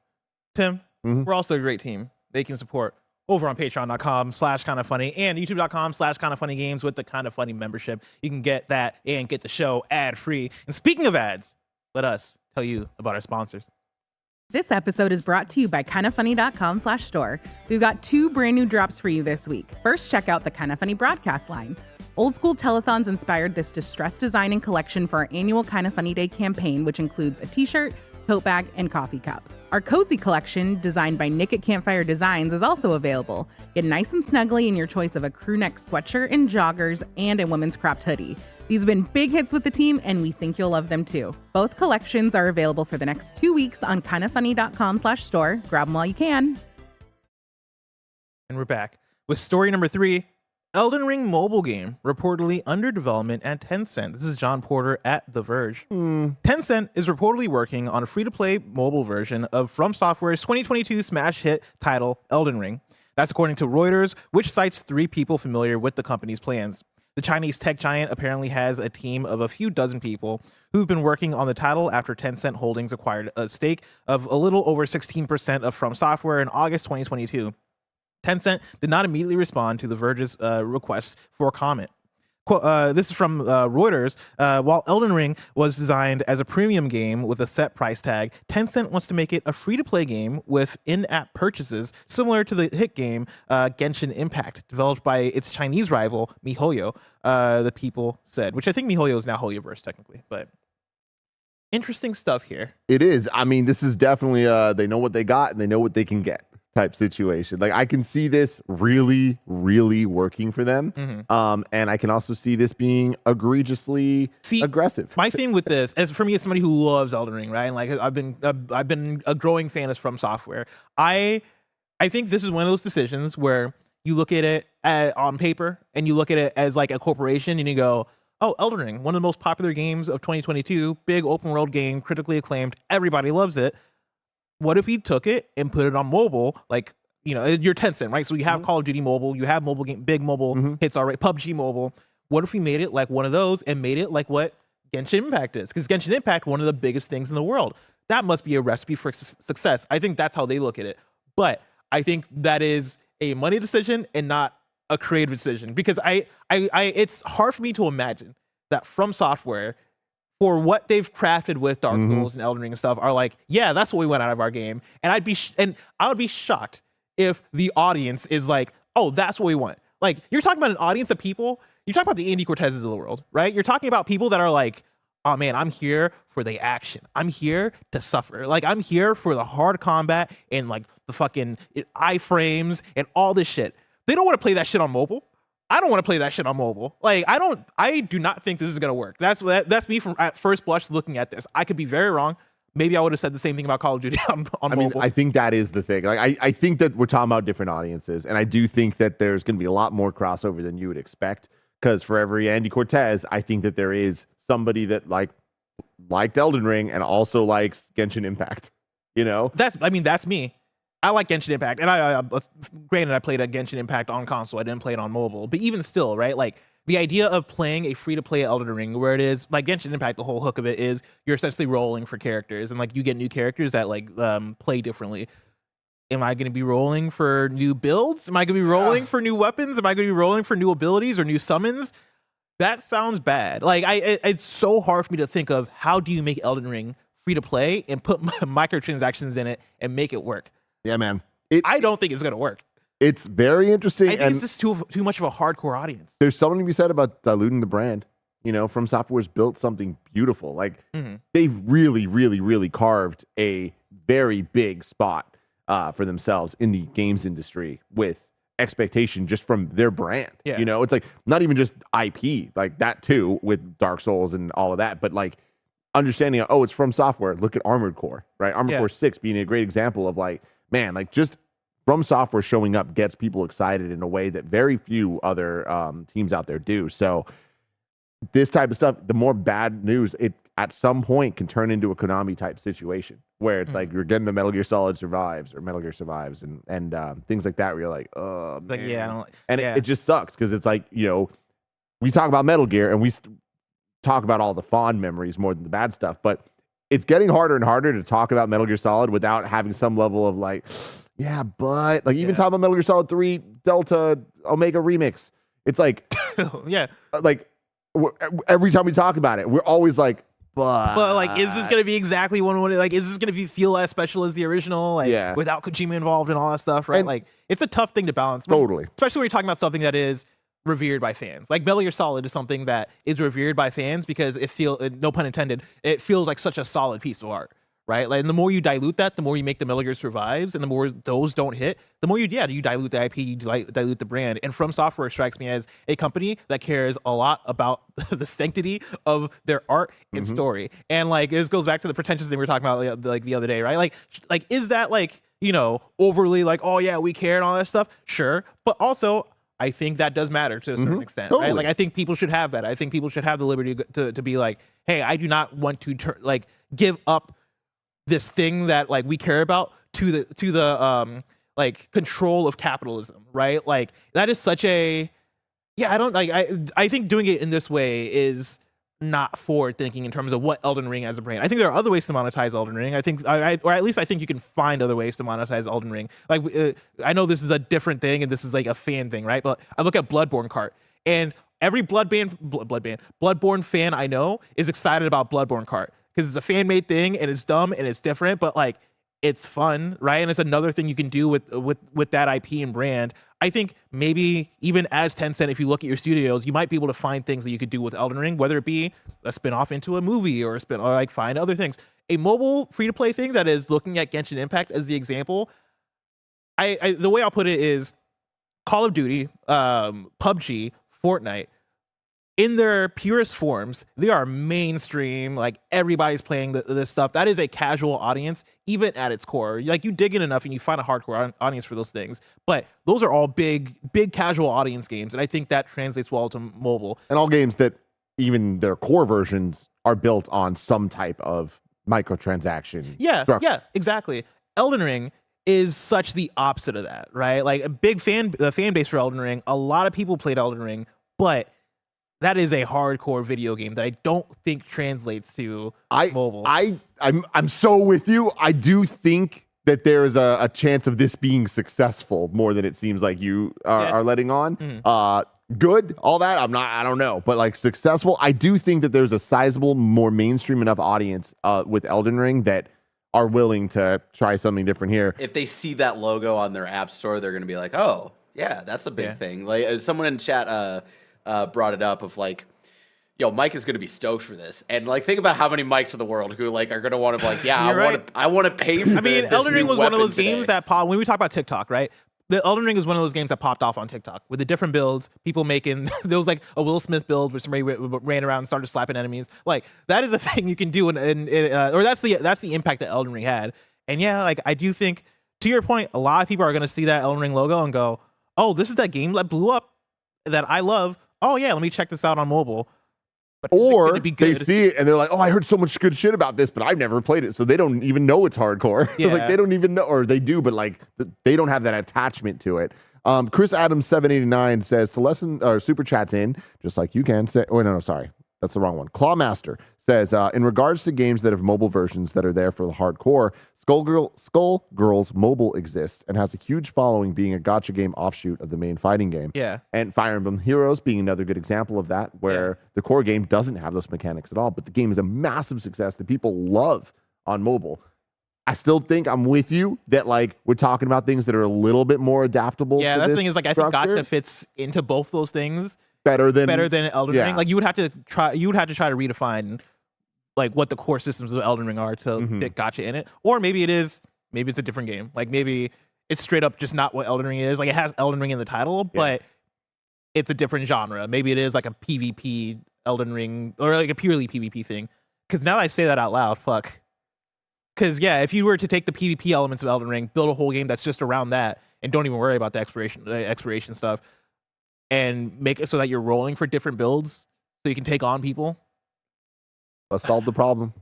Tim, we're also a great team. They can support over on patreon.com/kindafunny and youtube.com/kindafunnygames with the Kinda Funny membership. You can get that and get the show ad-free. And speaking of ads, let us tell you about our sponsors. This episode is brought to you by kindafunny.com/store. We've got 2 brand new drops for you this week. First, check out the Kinda Funny broadcast line. Old school telethons inspired this distressed design and collection for our annual Kinda Funny Day campaign, which includes a t-shirt, tote bag, and coffee cup. Our cozy collection, designed by Nick at Campfire Designs, is also available. Get nice and snuggly in your choice of a crew neck sweatshirt and joggers and a women's cropped hoodie. These have been big hits with the team, and we think you'll love them too. Both collections are available for the next 2 weeks on kindafunny.com/store. Grab them while you can. And we're back with story number 3. Elden Ring mobile game reportedly under development at Tencent. This is John Porter at The Verge. Tencent is reportedly working on a free-to-play mobile version of From Software's 2022 smash hit title, Elden Ring. That's according to Reuters, which cites 3 people familiar with the company's plans. The Chinese tech giant apparently has a team of a few dozen people who've been working on the title after Tencent Holdings acquired a stake of a little over 16% of From Software in August 2022. Tencent did not immediately respond to The Verge's request for comment. This is from Reuters. While Elden Ring was designed as a premium game with a set price tag, Tencent wants to make it a free-to-play game with in-app purchases, similar to the hit game Genshin Impact, developed by its Chinese rival MiHoYo. The people said, which I think MiHoYo is now Hoyoverse technically, but interesting stuff here. It is. I mean, this is definitely they know what they got and they know what they can get type situation. Like, I can see this really, really working for them. And I can also see this being egregiously aggressive. My thing with this, as for me, as somebody who loves Elden Ring, right? And like I've been a growing fan of From Software. I think this is one of those decisions where you look at it on paper and you look at it as like a corporation and you go, oh, Elden Ring, one of the most popular games of 2022, big open world game, critically acclaimed, everybody loves it. What if we took it and put it on mobile? Like, you know, you're Tencent, right? So you have Call of Duty Mobile, you have mobile game, big mobile hits already, PUBG Mobile. What if we made it like one of those and made it like what Genshin Impact is? Because Genshin Impact, one of the biggest things in the world. That must be a recipe for success. I think that's how they look at it. But I think that is a money decision and not a creative decision, because I it's hard for me to imagine that From Software, for what they've crafted with Dark Souls and Elden Ring and stuff, are like, yeah, that's what we want out of our game. And I would be shocked if the audience is like, oh, that's what we want. Like, you're talking about an audience of people. You're talking about the Andy Cortezes of the world, right? You're talking about people that are like, oh man, I'm here for the action. I'm here to suffer. Like, I'm here for the hard combat and like the fucking iframes and all this shit. They don't want to play that shit on mobile. I don't want to play that shit on mobile. Like, I do not think this is going to work. That's me from at first blush looking at this. I could be very wrong. Maybe I would have said the same thing about Call of Duty on mobile. I think that is the thing. Like, I think that we're talking about different audiences, and I do think that there's going to be a lot more crossover than you would expect, because for every Andy Cortez, I think that there is somebody that liked Elden Ring and also likes Genshin Impact, you know? That's me. I like Genshin Impact, and I granted I played a Genshin Impact on console. I didn't play it on mobile, but even still, right? Like, the idea of playing a free-to-play Elden Ring, where it is like Genshin Impact, the whole hook of it is you're essentially rolling for characters, and like you get new characters that like play differently. Am I going to be rolling for new builds? Am I going to be rolling for new weapons? Am I going to be rolling for new abilities or new summons? That sounds bad. Like, it's so hard for me to think of how do you make Elden Ring free-to-play and put microtransactions in it and make it work. Yeah, man. I don't think it's going to work. It's very interesting. I think it's just too much of a hardcore audience. There's something to be said about diluting the brand. You know, From Software's built something beautiful. Like, they've really, really, really carved a very big spot for themselves in the games industry with expectation just from their brand. Yeah. You know, it's like not even just IP, like that too, with Dark Souls and all of that, but like understanding, oh, it's From Software. Look at Armored Core, right? Armored Core 6 being a great example of like, man, like just From Software showing up gets people excited in a way that very few other teams out there do. So this type of stuff, the more bad news, it at some point can turn into a Konami type situation where it's like you're getting the Metal Gear Solid Survives or Metal Gear Survives and things like that where you're like, oh, man. Like, yeah, I don't, and it just sucks because it's like, you know, we talk about Metal Gear and we talk about all the fond memories more than the bad stuff, but it's getting harder and harder to talk about Metal Gear Solid without having some level of like, yeah, but like even talking about Metal Gear Solid 3 Delta Omega Remix, it's like, like every time we talk about it, we're always like, but like, is this gonna be exactly like, is this gonna feel as special as the original? Like, without Kojima involved and all that stuff, right? And like, it's a tough thing to balance. Totally, especially when you're talking about something that is revered by fans. Like Metal Gear Solid is something that is revered by fans because it feels, no pun intended, it feels like such a solid piece of art, right? Like, and the more you dilute that, the more you make the Metal Gear Survives, and the more those don't hit, the more you dilute the IP, you dilute the brand. And From Software strikes me as a company that cares a lot about the sanctity of their art and story. And like, this goes back to the pretentious thing we were talking about like the other day, right? Like is that like, you know, overly like, oh yeah, we care and all that stuff? Sure, but also I think that does matter to a certain extent, right? Like, I think people should have that. I think people should have the liberty to be like, hey, I do not want to give up this thing that like we care about to the like control of capitalism, right? Like, that is such a, I think doing it in this way is not forward thinking in terms of what Elden Ring as a brand. I think there are other ways to monetize Elden Ring. I think, or at least I think you can find other ways to monetize Elden Ring. Like, I know this is a different thing and this is like a fan thing, right? But I look at Bloodborne Cart and every Bloodborne fan I know is excited about Bloodborne Kart because it's a fan made thing and it's dumb and it's different, but like it's fun, right? And it's another thing you can do with that IP and brand. I think maybe even as Tencent, if you look at your studios, you might be able to find things that you could do with Elden Ring, whether it be a spin-off into a movie or like find other things. A mobile free-to-play thing that is looking at Genshin Impact as the example. I the way I'll put it is Call of Duty, PUBG, Fortnite, in their purest forms, they are mainstream. Like everybody's playing this stuff. That is a casual audience, even at its core. Like you dig in enough and you find a hardcore audience for those things. But those are all big casual audience games, and I think that translates well to mobile. And all games that even their core versions are built on some type of microtransaction. Yeah, structure. exactly. Elden Ring is such the opposite of that, right? Like the fan base for Elden Ring, a lot of people played Elden Ring, but that is a hardcore video game that I don't think translates to mobile. I'm so with you. I do think that there is a chance of this being successful more than it seems like you are letting on. Good, all that. I don't know, but like successful. I do think that there's a sizable, more mainstream enough audience with Elden Ring that are willing to try something different here. If they see that logo on their app store, they're going to be like, oh, yeah, that's a big thing. Like someone in chat brought it up of like, yo, Mike is going to be stoked for this. And like, think about how many Mikes in the world who like are going to want to like, yeah, I want to pay for this. Elden Ring was one of those today. games that popped, when we talk about TikTok, right? The Elden Ring is one of those games that popped off on TikTok with the different builds, people making, there was like a Will Smith build where somebody ran around and started slapping enemies. Like that is a thing you can do, or that's the impact that Elden Ring had. And yeah, like I do think, to your point, a lot of people are going to see that Elden Ring logo and go, oh, this is that game that blew up that I love. Oh yeah, let me check this out on mobile. But or they see it and they're like, oh, I heard so much good shit about this, but I've never played it. So they don't even know it's hardcore. Yeah. Like they don't even know, or they do, but like they don't have that attachment to it. Chris Adams 789 says to lessen super chats in, just like you can say, oh, no, sorry. That's the wrong one. Clawmaster says, in regards to games that have mobile versions that are there for the hardcore, Skullgirls Mobile exists and has a huge following, being a gacha game offshoot of the main fighting game. Yeah. And Fire Emblem Heroes being another good example of that, where the core game doesn't have those mechanics at all, but the game is a massive success that people love on mobile. I still think I'm with you that like we're talking about things that are a little bit more adaptable. Yeah, to that's the this thing is like I think structure. gacha fits into both those things better than Elden Ring. Like you would have to try to redefine like what the core systems of Elden Ring are to fit gacha in it. Or maybe it's a different game. Like maybe it's straight up just not what Elden Ring is. Like it has Elden Ring in the title, but it's a different genre. Maybe it is like a PvP Elden Ring or like a purely PvP thing. Because now that I say that out loud, fuck. Because yeah, if you were to take the PvP elements of Elden Ring, build a whole game that's just around that, and don't even worry about the exploration stuff, and make it so that you're rolling for different builds so you can take on people. Let's solve the problem.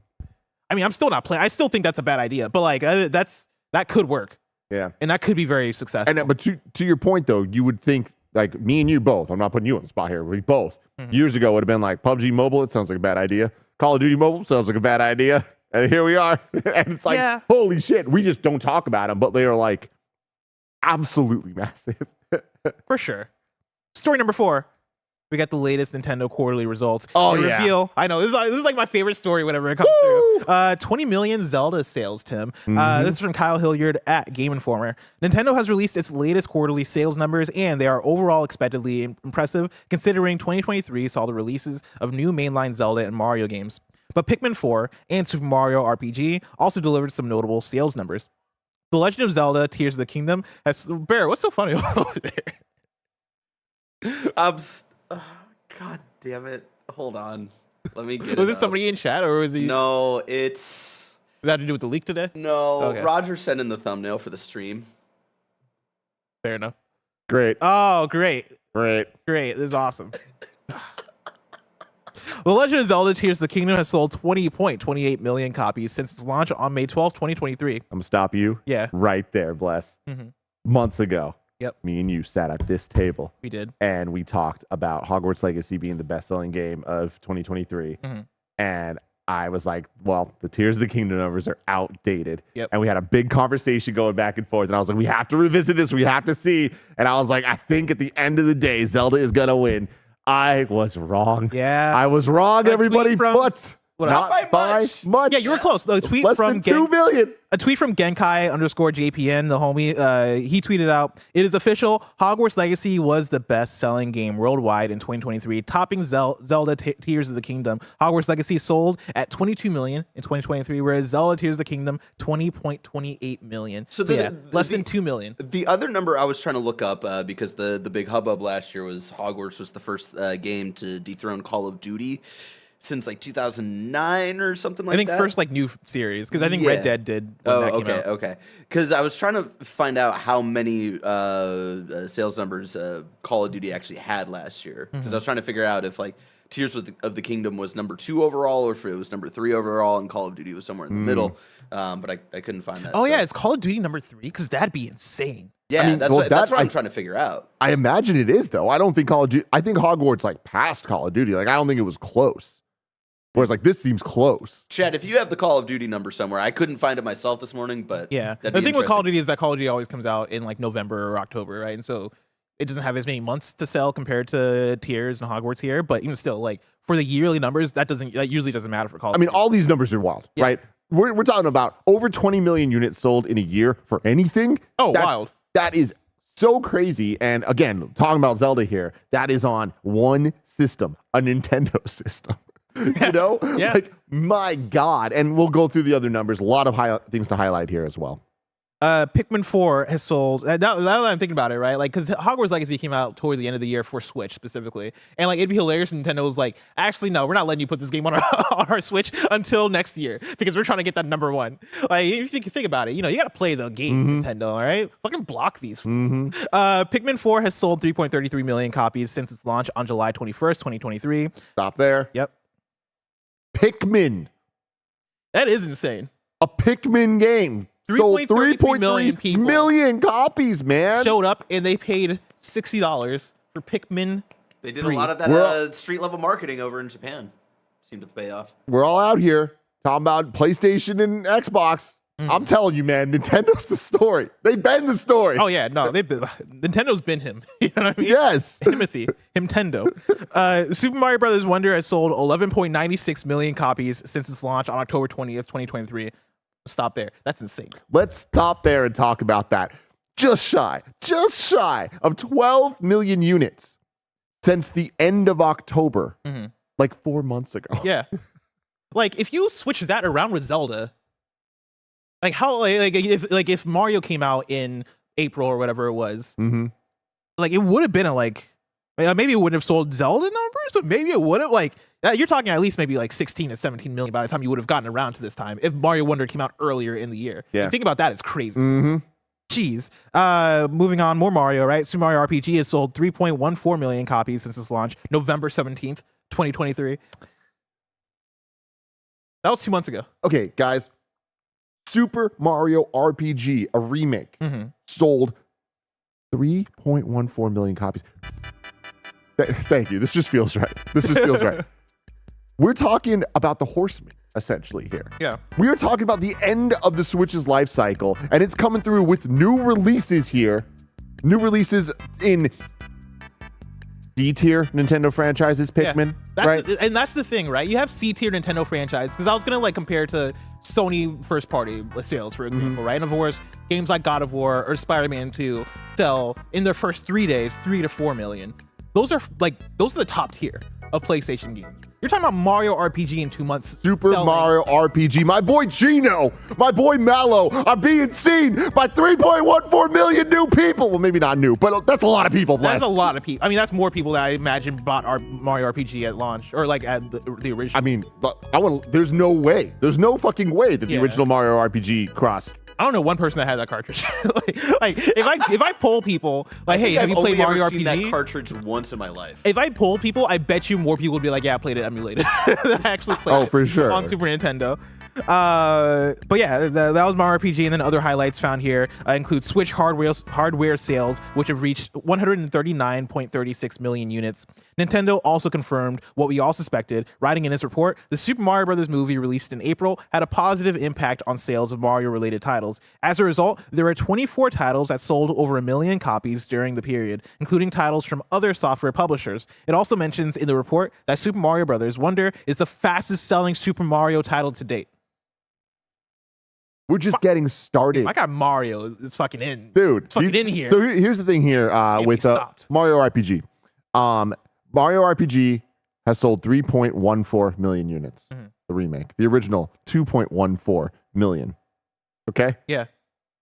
I mean, I'm still not playing. I still think that's a bad idea, but like that could work. Yeah, and that could be very successful. And but to your point though, you would think like me and you both. I'm not putting you on the spot here. We both years ago would have been like PUBG Mobile. It sounds like a bad idea. Call of Duty Mobile sounds like a bad idea. And here we are. And it's like, holy shit. We just don't talk about them, but they are like absolutely massive. For sure. Story number 4. We got the latest Nintendo quarterly results. Oh, the yeah. Reveal. I know. This is like my favorite story whenever it comes through. 20 million Zelda sales, Tim. This is from Kyle Hilliard at Game Informer. Nintendo has released its latest quarterly sales numbers, and they are overall expectedly impressive, considering 2023 saw the releases of new mainline Zelda and Mario games. But Pikmin 4 and Super Mario RPG also delivered some notable sales numbers. The Legend of Zelda Tears of the Kingdom has... Bear, what's so funny over there? God damn it. Hold on. Let me get Was it this up. somebody in chat, or was he... No, it's... Does that have to do with the leak today? No, Okay. Roger sent in the thumbnail for the stream. Fair enough. Great. Oh, great. Great. Great. This is awesome. The Legend of Zelda Tears of the Kingdom has sold 20.28 million copies since its launch on May 12, 2023. I'm going to stop you Yeah. right there, Bless. Months ago, me and you sat at this table. We did. And we talked about Hogwarts Legacy being the best-selling game of 2023. And I was like, well, the Tears of the Kingdom numbers are outdated. And we had a big conversation going back and forth. And I was like, we have to revisit this. We have to see. And I was like, I think at the end of the day, Zelda is going to win. I was wrong. Yeah. I was wrong, A tweet everybody, from- but What not up? by much. Yeah, you were close. The tweet Less from than 2 million. a tweet from Genkai_JPN, the homie. He tweeted out, "It is official. Hogwarts Legacy was the best-selling game worldwide in 2023, topping Zelda Tears of the Kingdom. Hogwarts Legacy sold at 22 million in 2023, whereas Zelda Tears of the Kingdom 20.28 million. So Yeah, less than 2 million. The other number I was trying to look up because the big hubbub last year was Hogwarts was the first game to dethrone Call of Duty since like 2009 or something like I think that. first like new series because I think Yeah. Red Dead did. When that came out. Okay. Because I was trying to find out how many sales numbers Call of Duty actually had last year. Because I was trying to figure out if like Tears of the Kingdom was number 2 overall, or if it was number 3 overall, and Call of Duty was somewhere in the middle. But I couldn't find that. Oh so. yeah, it's Call of Duty number 3 because that'd be insane. Yeah, I mean, that's well, what I I'm trying to figure out. I imagine it is, though. I don't think Call of Duty, I think Hogwarts like passed Call of Duty. Like, I don't think it was close. Whereas like this seems close. Chad, if you have the Call of Duty number somewhere, I couldn't find it myself this morning, but Yeah, that'd the be thing with Call of interesting. Duty is that Call of Duty always comes out in like November or October, right? And so it doesn't have as many months to sell compared to Tears and Hogwarts here. But even still, like for the yearly numbers, that usually doesn't matter for Call of I mean, Duty. all these numbers are wild, Yeah. right? We're talking about over 20 million units sold in a year for anything. Oh, That's- wild. That is so crazy. And again, talking about Zelda here, that is on one system, a Nintendo system. You know? Yeah. Like, my God. And we'll go through the other numbers. A lot of things to highlight here as well. Pikmin 4 has sold. Now that I'm thinking about it, right? Like, because Hogwarts Legacy came out toward the end of the year for Switch specifically, and like it'd be hilarious. If Nintendo was like, actually, no, we're not letting you put this game on our Switch until next year because we're trying to get that number 1. Like, if you think about it, you know, you got to play the game, Nintendo. All right, fucking block these. Pikmin 4 has sold 3.33 million copies since its launch on July 21st, 2023. Stop there. Yep, Pikmin. that is insane. A Pikmin game. Sold 3.33 million people. million copies, man. Showed up and they paid $60 for Pikmin. They did 3. a lot of Well- that street level marketing over in Japan. Seemed to pay off. We're all out here talking about PlayStation and Xbox. I'm telling you, man, Nintendo's the story. They bend the story. Oh yeah, no, Nintendo's been him. You know what I mean? Yes. Timothy, Himtendo. Super Mario Brothers Wonder has sold 11.96 million copies since its launch on October 20th, 2023. Stop there. That's insane. Let's stop there and talk about that. Just shy of 12 million units since the end of October, like 4 months ago. Yeah. Like if you switch that around with Zelda, like how if Mario came out in April or whatever it was, Mm-hmm. like it would have been maybe it wouldn't have sold Zelda numbers, but maybe it would have you're talking at least maybe like 16 to 17 million by the time you would have gotten around to this time if Mario Wonder came out earlier in the year. Yeah. Think about that, it's crazy. Mm-hmm. Jeez. Moving on, more Mario, right? Super Mario RPG has sold 3.14 million copies since its launch, November 17th, 2023. That was 2 months ago. Okay, guys. Super Mario RPG, a remake, sold 3.14 million copies. Thank you. This just feels right. Right. We're talking about the Horseman, essentially, here. Yeah. We are talking about the end of the Switch's life cycle, and it's coming through with new releases here. New releases in D-tier Nintendo franchises, Pikmin, right? That's the thing, right? You have C-tier Nintendo franchise, because I was going to compare to Sony first-party sales, for example, right? And of course, games like God of War or Spider-Man 2 sell in their first 3 days 3 to 4 million. Those are the top tier of PlayStation games. You're talking about Mario RPG in 2 months. Super Mario RPG. My boy Gino, my boy Mallow are being seen by 3.14 million new people. Well, maybe not new, but that's a lot of people. That's a lot of people. I mean, that's more people that I imagine bought our Mario RPG at launch or at the original. I mean, there's no way. There's no fucking way that the original Mario RPG crossed. I don't know one person that had that cartridge. if I poll people, hey, have you played Mario I've only ever RPG? seen that cartridge once in my life. If I polled people, I bet you more people would be like, yeah, I played it emulated. that I actually played Oh, it for sure. on Super Nintendo. But yeah, that was Mario RPG, and then other highlights found here include Switch hardware sales, which have reached 139.36 million units. Nintendo also confirmed what we all suspected, writing in its report, the Super Mario Bros. Movie released in April had a positive impact on sales of Mario-related titles. As a result, there are 24 titles that sold over 1 million copies during the period, including titles from other software publishers. It also mentions in the report that Super Mario Bros. Wonder is the fastest-selling Super Mario title to date. We're just getting started. I got Mario. It's fucking in. Dude. It's fucking in here. So here's the thing here with Mario RPG. Mario RPG has sold 3.14 million units. Mm-hmm. The remake. The original, 2.14 million. Okay? Yeah.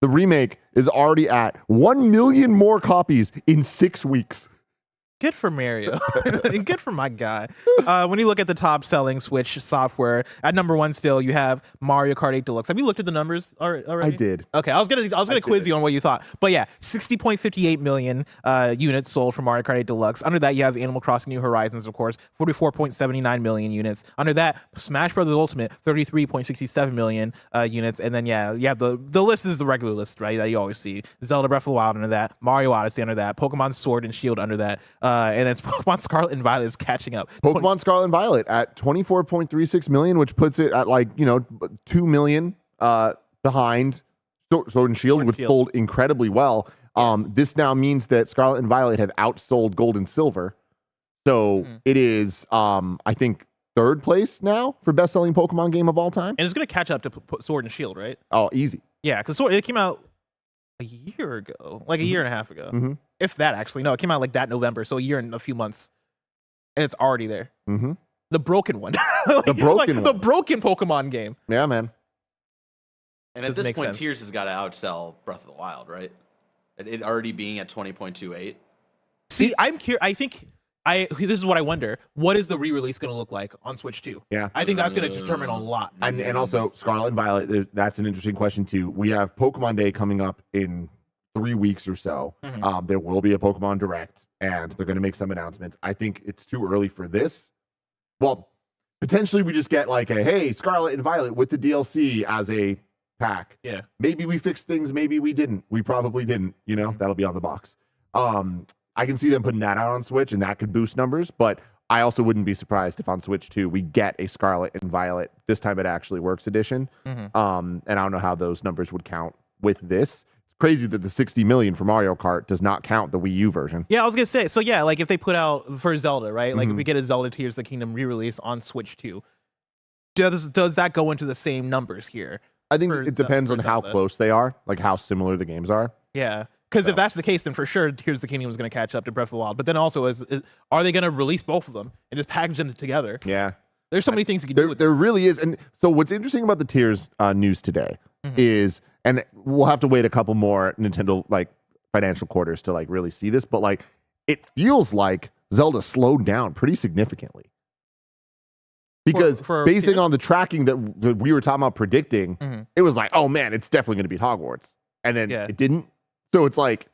The remake is already at 1 million more copies in 6 weeks. Good for Mario. Good for my guy. When you look at the top selling Switch software, at number one still, you have Mario Kart 8 Deluxe. Have you looked at the numbers already? I did. Okay, I was gonna quiz you on what you thought. But yeah, 60.58 million units sold for Mario Kart 8 Deluxe. Under that, you have Animal Crossing New Horizons, of course, 44.79 million units. Under that, Smash Bros. Ultimate, 33.67 million units. And then yeah, the list is the regular list, right? That you always see. Zelda Breath of the Wild under that, Mario Odyssey under that, Pokemon Sword and Shield under that. And then Pokemon Scarlet and Violet is catching up. Pokemon Scarlet and Violet at 24.36 million, which puts it at 2 million behind Sword and Shield, which sold incredibly well. This now means that Scarlet and Violet have outsold Gold and Silver. So it is, I think, third place now for best-selling Pokemon game of all time. And it's going to catch up to Sword and Shield, right? Oh, easy. Yeah, because it came out a year ago, like a year and a half ago. If that actually. No, it came out like that November, so a year and a few months. And it's already there. The broken one. The broken Pokemon game. Yeah, man. And at this point, Tears has got to outsell Breath of the Wild, right? It already being at 20.28. See, I'm curious. I think this is what I wonder. What is the re-release going to look like on Switch 2? Yeah. I think that's going to determine a lot. And also, Scarlet and Violet, that's an interesting question, too. We have Pokemon Day coming up in 3 weeks or so. There will be a Pokemon Direct, and they're going to make some announcements. I think it's too early for this. Well, potentially we just get like a, hey, Scarlet and Violet with the DLC as a pack. Yeah. Maybe we fixed things, maybe we didn't. We probably didn't, that'll be on the box. I can see them putting that out on Switch, and that could boost numbers, but I also wouldn't be surprised if on Switch 2 we get a Scarlet and Violet, this time it actually works edition. And I don't know how those numbers would count with this. Crazy that the 60 million for Mario Kart does not count the Wii U version. Yeah, I was gonna say. So yeah, like if they put out for Zelda, right? Like if we get a Zelda Tears of the Kingdom re-release on Switch 2, does that go into the same numbers here? I think it depends on how close they are, like how similar the games are. Yeah, because if that's the case, then for sure Tears of the Kingdom is gonna catch up to Breath of the Wild. But then also, are they gonna release both of them and just package them together? Yeah, there's so many things you can do. With there really is. And so what's interesting about the Tears news today is. And we'll have to wait a couple more Nintendo financial quarters to really see this, but it feels like Zelda slowed down pretty significantly. Because basing on the tracking that we were talking about predicting, it was like, oh man, it's definitely going to beat Hogwarts. And then it didn't. So it's like,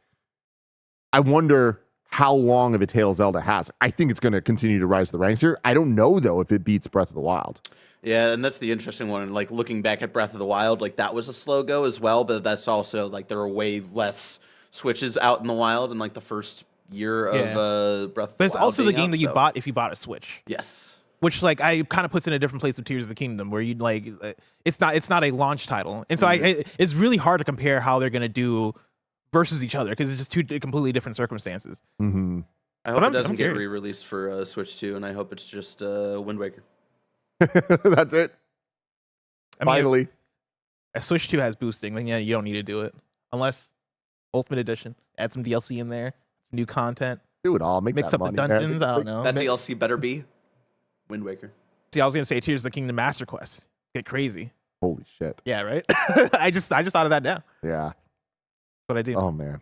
I wonder how long of a tail Zelda has. I think it's going to continue to rise the ranks here. I don't know though if it beats Breath of the Wild. Yeah, and that's the interesting one. Like looking back at Breath of the Wild, that was a slow go as well, but that's also there were way less Switches out in the wild in the first year of Breath of the Wild. But it's also the game that you bought if you bought a Switch. Yes. Which I kind of puts in a different place of Tears of the Kingdom, where you'd it's not a launch title, and so it's really hard to compare how they're gonna do versus each other because it's just two completely different circumstances. I hope it doesn't get re-released for Switch 2, and I hope it's just Wind Waker. That's it. Finally. If Switch 2 has boosting, then you don't need to do it. Unless Ultimate Edition. Add some DLC in there, some new content. Do it all. Mix up money, the dungeons. I don't know. That DLC better be Wind Waker. See, I was going to say Tears of the Kingdom Master Quest. Get crazy. Holy shit. Yeah, right? I just thought of that now. Yeah. That's what I do. Oh, man.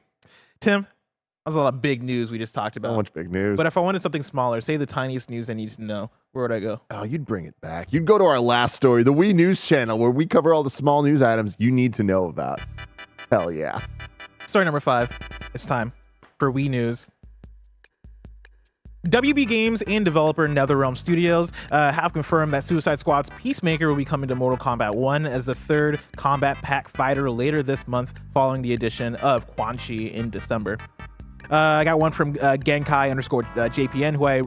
Tim, that was a lot of big news we just talked about. So much big news. But if I wanted something smaller, say the tiniest news I need to know, where would I go? Oh, you'd bring it back. You'd go to our last story, the Wii News channel, where we cover all the small news items you need to know about. Hell yeah. Story number 5. It's time for Wii News. WB Games and developer NetherRealm Studios have confirmed that Suicide Squad's Peacemaker will be coming to Mortal Kombat 1 as the third combat pack fighter later this month, following the addition of Quan Chi in December. I got one from Genkai_JPN, who I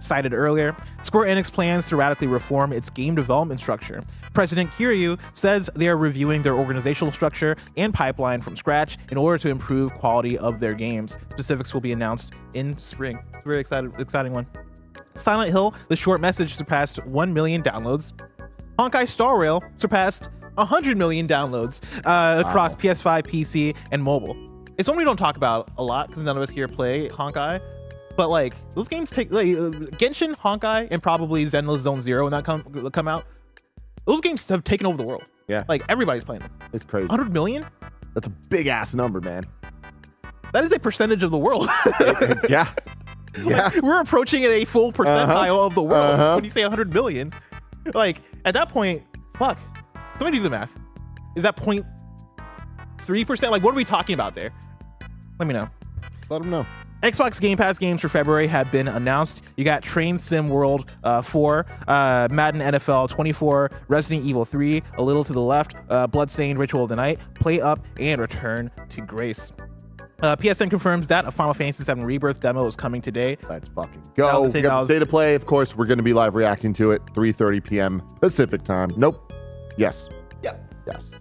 cited earlier. Square Enix plans to radically reform its game development structure. President Kiryu says they are reviewing their organizational structure and pipeline from scratch in order to improve quality of their games. Specifics will be announced in spring. It's a very exciting one. Silent Hill, the short message, surpassed 1 million downloads. Honkai Star Rail surpassed 100 million downloads across PS5, PC, and mobile. It's one we don't talk about a lot because none of us here play Honkai, but like those games take Genshin, Honkai, and probably Zenless Zone Zero when that come out. Those games have taken over the world. Yeah, like everybody's playing them. It's crazy. 100 million? That's a big ass number, man. That is a percentage of the world. Yeah. Like, we're approaching a full percentile of the world when you say 100 million. Like at that point, fuck. Somebody do the math. Is that 0.3%? Like what are we talking about there? Let me know. Let them know. Xbox Game Pass games for February have been announced. You got Train Sim World 4, Madden NFL 24, Resident Evil 3, A Little to the Left, Bloodstained Ritual of the Night, Play Up, and Return to Grace. PSN confirms that a Final Fantasy VII Rebirth demo is coming today. Let's fucking go. We got the state of play. Of course, we're going to be live reacting to it 3:30 p.m. Pacific time. Nope. Yes. Yep. Yes.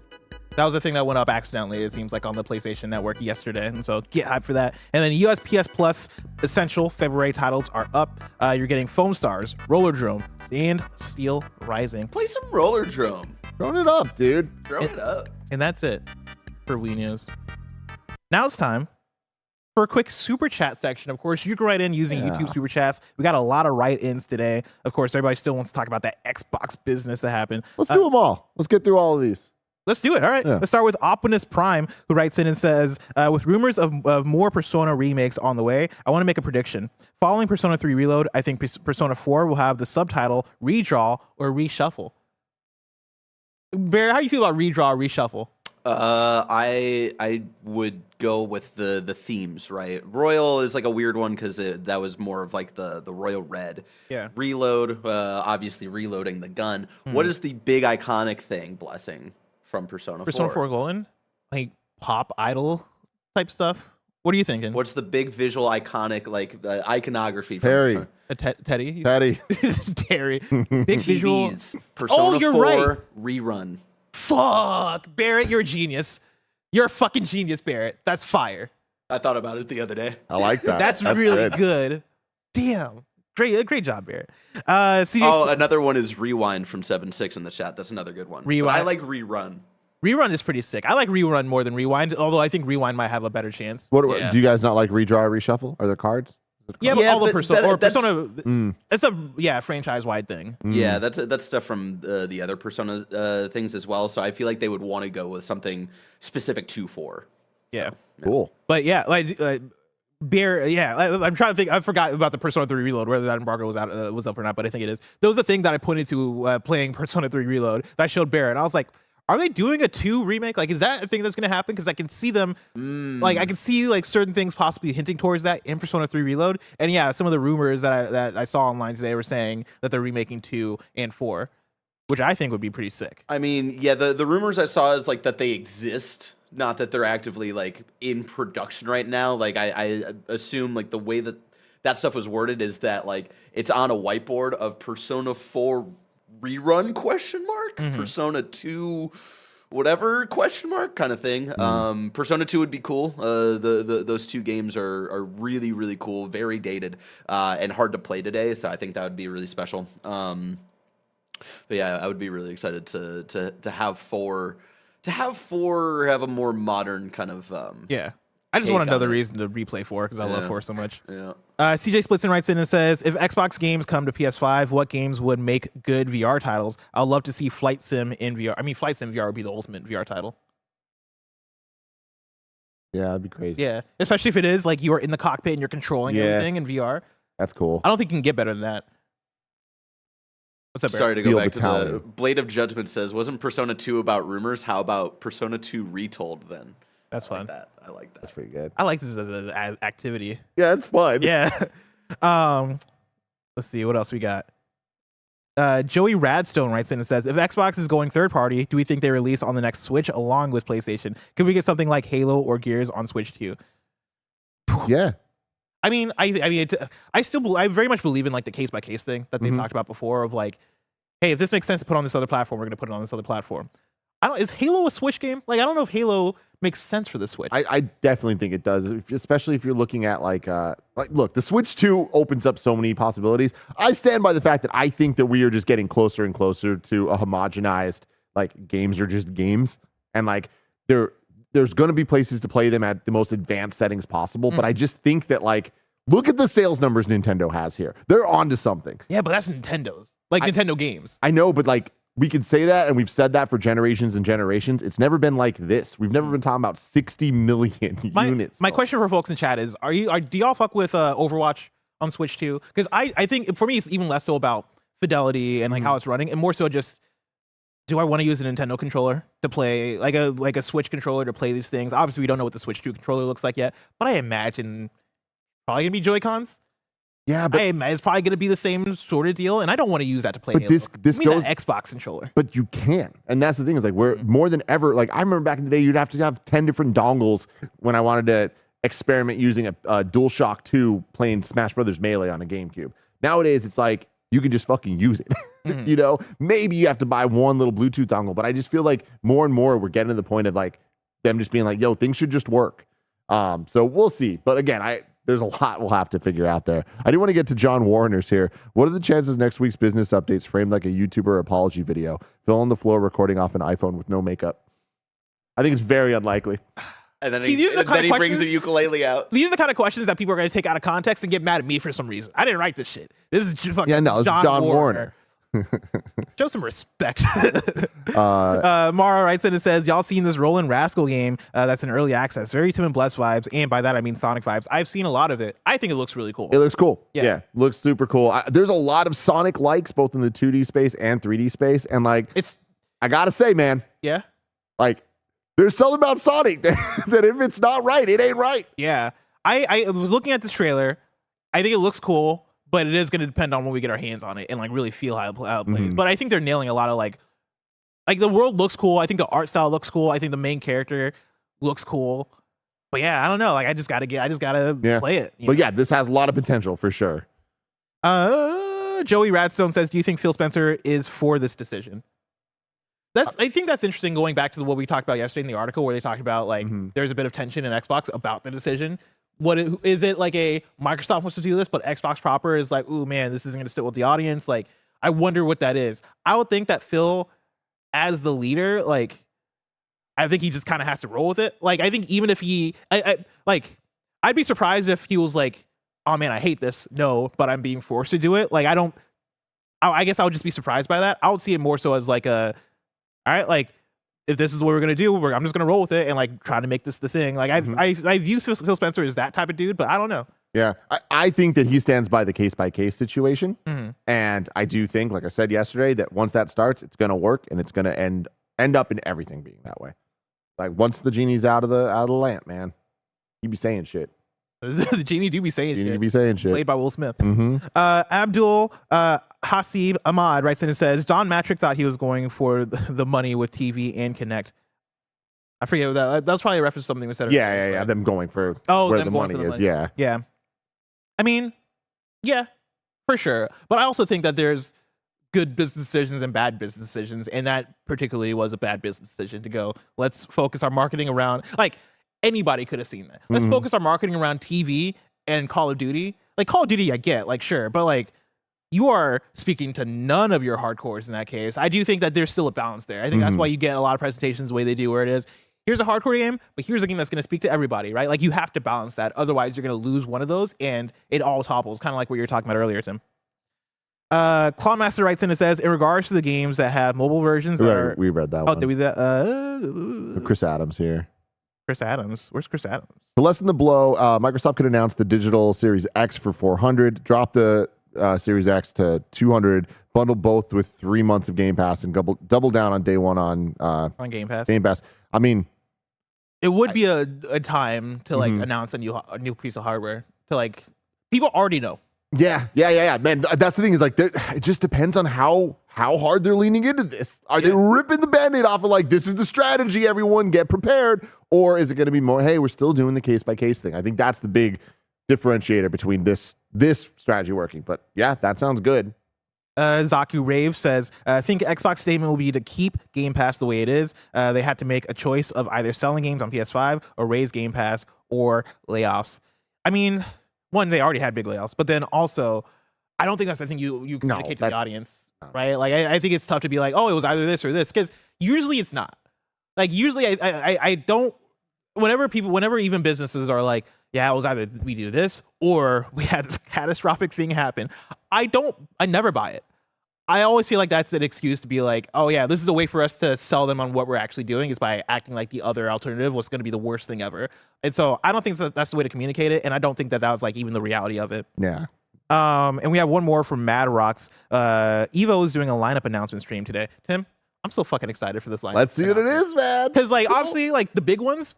That was the thing that went up accidentally, it seems like, on the PlayStation Network yesterday. And so get hyped for that. And then USPS Plus Essential February titles are up. You're getting Foam Stars, Roller Drome, and Steel Rising. Play some Roller Drome. Throwing it up, dude. Throw it up. And that's it for Wii News. Now it's time for a quick super chat section. Of course, you can write in using YouTube super chats. We got a lot of write-ins today. Of course, everybody still wants to talk about that Xbox business that happened. Let's do them all. Let's get through all of these. Let's do it. All right. Yeah. Let's start with Optimus Prime, who writes in and says, with rumors of more Persona remakes on the way, I want to make a prediction. Following Persona 3 Reload, I think Persona 4 will have the subtitle Redraw or Reshuffle. Bear, how do you feel about Redraw or Reshuffle? I would go with the themes, right? Royal is like a weird one because that was more of like the Royal Red. Yeah. Reload, obviously reloading the gun. Mm-hmm. What is the big iconic thing, Blessing, from Persona 4? Persona 4 Golden? Like pop idol type stuff? What are you thinking? What's the big visual iconic, like iconography from Terry. Teddy? Teddy. Terry. Big visual. Persona 4 right. rerun. Fuck, Barrett, you're a genius. You're a fucking genius, Barrett. That's fire. I thought about it the other day. I like that. That's really good. Damn. Great job, Barrett. Another one is Rewind from 7-6 in the chat. That's another good one. Rewind. But I like Rerun. Rerun is pretty sick. I like Rerun more than Rewind, although I think Rewind might have a better chance. Do you guys not like Redraw or Reshuffle? Are there cards? Yeah, but all the Persona, Persona, it's a franchise-wide thing. Yeah, that's stuff from the other Persona things as well. So I feel like they would want to go with something specific to 4. Yeah, cool. But yeah, Bear. Yeah, I'm trying to think. I forgot about the Persona 3 Reload, whether that embargo was up or not. But I think it is. There was a thing that I pointed to playing Persona 3 Reload that I showed Bear, and I was like, are they doing a 2 remake? Like, is that a thing that's going to happen? Because I can see them, like, I can see like certain things possibly hinting towards that in Persona 3 Reload. And yeah, some of the rumors that I saw online today were saying that they're remaking 2 and 4, which I think would be pretty sick. I mean, yeah, the rumors I saw is like that they exist, not that they're actively like in production right now. Like, I assume like the way that stuff was worded is that like it's on a whiteboard of Persona 4 rerun ? Persona 2 whatever ? Kind of thing. Persona 2 would be cool. Those two games are really, really cool, very dated, and hard to play today, so I think that would be really special. But yeah, I would be really excited to have 4 have a more modern kind of yeah. I just want another reason to replay 4 because I love 4 so much. Yeah. CJ Splitson writes in and says, if Xbox games come to PS5, what games would make good VR titles? I'd love to see Flight Sim in VR. I mean, Flight Sim VR would be the ultimate VR title. Yeah, that'd be crazy. Yeah, especially if it is like you're in the cockpit and you're controlling everything in VR. That's cool. I don't think you can get better than that. What's up, Barry? Sorry to go back to the Blade of Judgment says, wasn't Persona 2 about rumors? How about Persona 2 Retold then? That's fun. I like that. That's pretty good. I like this as an activity. Yeah, it's fun. Yeah. Let's see what else we got. Joey Radstone writes in and says, if Xbox is going third party, do we think they release on the next Switch along with PlayStation? Could we get something like Halo or Gears on Switch too? Yeah. I mean, I very much believe in like the case by case thing that they've talked about before of like, hey, if this makes sense to put on this other platform, we're going to put it on this other platform. Is Halo a Switch game? Like, I don't know if Halo makes sense for the Switch. I definitely think it does, especially if you're looking at like look, the Switch 2 opens up so many possibilities. I stand by the fact that I think that we are just getting closer and closer to a homogenized, like, games are just games, and like there's going to be places to play them at the most advanced settings possible. But I just think that, like, look at the sales numbers Nintendo has here. They're onto something. Yeah, but that's Nintendo's, like, Nintendo games. I know, but like, we can say that, and we've said that for generations and generations. It's never been like this. We've never been talking about 60 million units. My question for folks in chat is: do y'all fuck with Overwatch on Switch 2? Because I think for me it's even less so about fidelity and like how it's running, and more so just, do I want to use a Nintendo controller to play like a Switch controller to play these things? Obviously, we don't know what the Switch 2 controller looks like yet, but I imagine probably gonna be Joy-Cons. Yeah, but it's probably going to be the same sort of deal, and I don't want to use that to play. But Halo. this goes that Xbox controller. But you can, and that's the thing is, like, we're more than ever. Like, I remember back in the day, you'd have to have 10 different dongles when I wanted to experiment using a DualShock 2 playing Smash Brothers Melee on a GameCube. Nowadays, it's like you can just fucking use it. You know, maybe you have to buy one little Bluetooth dongle, but I just feel like more and more we're getting to the point of like them just being like, yo, things should just work. So we'll see. But again, there's a lot we'll have to figure out there. I do want to get to John Warner's here. What are the chances next week's business updates framed like a YouTuber apology video? Phil on the floor recording off an iPhone with no makeup. I think it's very unlikely. And then See, he these are the kind of brings questions- the ukulele out. These are the kind of questions that people are going to take out of context and get mad at me for some reason. I didn't write this shit. This is just fucking This is John Warner. Show some respect. Mara writes in and says, y'all seen this Roland Rascal game that's in early access? Very Tim and Bless vibes, and by that I mean Sonic vibes. I've seen a lot of it. I think it looks really cool. It looks cool. Yeah. Looks super cool. There's a lot of Sonic likes both in the 2D space and 3D space, and like, I gotta say, man, Yeah. like, there's something about Sonic that if it's not right, it ain't right. Yeah. I was looking at this trailer. I think it looks cool, but it is going to depend on when we get our hands on it and like really feel how it plays. But I think they're nailing a lot of like the world looks cool. I think the art style looks cool. I think the main character looks cool. But yeah, I don't know. Like, I just gotta play it. But yeah, this has a lot of potential for sure. Joey Radstone says, do you think Phil Spencer is for this decision? I think that's interesting, going back to what we talked about yesterday in the article where they talked about like there's a bit of tension in Xbox about the decision. Is it like a Microsoft wants to do this, but Xbox proper is like, ooh man, this isn't going to sit with the audience. Like, I wonder what that is. I would think that Phil, as the leader, like, I think he just kind of has to roll with it. Like, I think even if I'd be surprised if he was like, oh man, I hate this. No, but I'm being forced to do it. Like, I guess I would just be surprised by that. I would see it more so as like all right, like, if this is what we're gonna do, I'm just gonna roll with it and like try to make this the thing. Like, I view Phil Spencer as that type of dude, but I don't know. Yeah, I think that he stands by the case by case situation, and I do think, like I said yesterday, that once that starts, it's gonna work and it's gonna end up in everything being that way. Like, once the genie's out of the lamp, man, you be saying shit. The genie do be saying You shit. need to be saying shit. Played by Will Smith. Mm-hmm. Abdul Hasib Ahmad writes in and says, Don Matrick thought he was going for the money with TV and Connect. I forget what that. That's probably a reference to something we said. Yeah. Them going for where the money is. Yeah. Yeah. I mean, yeah, for sure. But I also think that there's good business decisions and bad business decisions, and that particularly was a bad business decision to go, let's focus our marketing around, like, anybody could have seen that. Let's focus our marketing around TV and Call of Duty. Like, Call of Duty, I get, like, sure, but like, you are speaking to none of your hardcores in that case. I do think that there's still a balance there. I think that's why you get a lot of presentations the way they do, where it is, here's a hardcore game, but here's a game that's going to speak to everybody, right? Like, you have to balance that. Otherwise, you're going to lose one of those, and it all topples, kind of like what you were talking about earlier, Tim. Clawmaster writes in and says, in regards to the games that have mobile versions we read that Oh, one. did we that? Chris Adams here. Chris Adams. Where's Chris Adams? To lessen the blow, Microsoft could announce the digital Series X for $400, drop the Series X to $200, bundle both with 3 months of Game Pass, and double down on day one on Game Pass. Game Pass. I mean, It would be a time to like announce a new piece of hardware. To like, people already know. Yeah. Man, that's the thing is like, it just depends on how hard they're leaning into this. Are they ripping the Band-Aid off of like, this is the strategy, everyone get prepared? Or is it going to be more, hey, we're still doing the case-by-case thing? I think that's the big differentiator between this strategy working. But yeah, that sounds good. Zaku Rave says, I think Xbox statement will be to keep Game Pass the way it is. They had to make a choice of either selling games on PS5 or raise Game Pass or layoffs. I mean, one, they already had big layoffs, but then also, I don't think that's the thing you communicate to the audience, right? Like, I think it's tough to be like, oh, it was either this or this, because usually it's not. Like, usually I don't, whenever even businesses are like, yeah, it was either we do this or we had this catastrophic thing happen, I never buy it. I always feel like that's an excuse to be like, oh yeah, this is a way for us to sell them on what we're actually doing, is by acting like the other alternative was going to be the worst thing ever. And so I don't think that's the way to communicate it. And I don't think that was like even the reality of it. Yeah. And we have one more from Mad Rocks. Evo is doing a lineup announcement stream today. Tim, I'm so fucking excited for this lineup. Let's see what it is, man. Because like, obviously, like the big ones,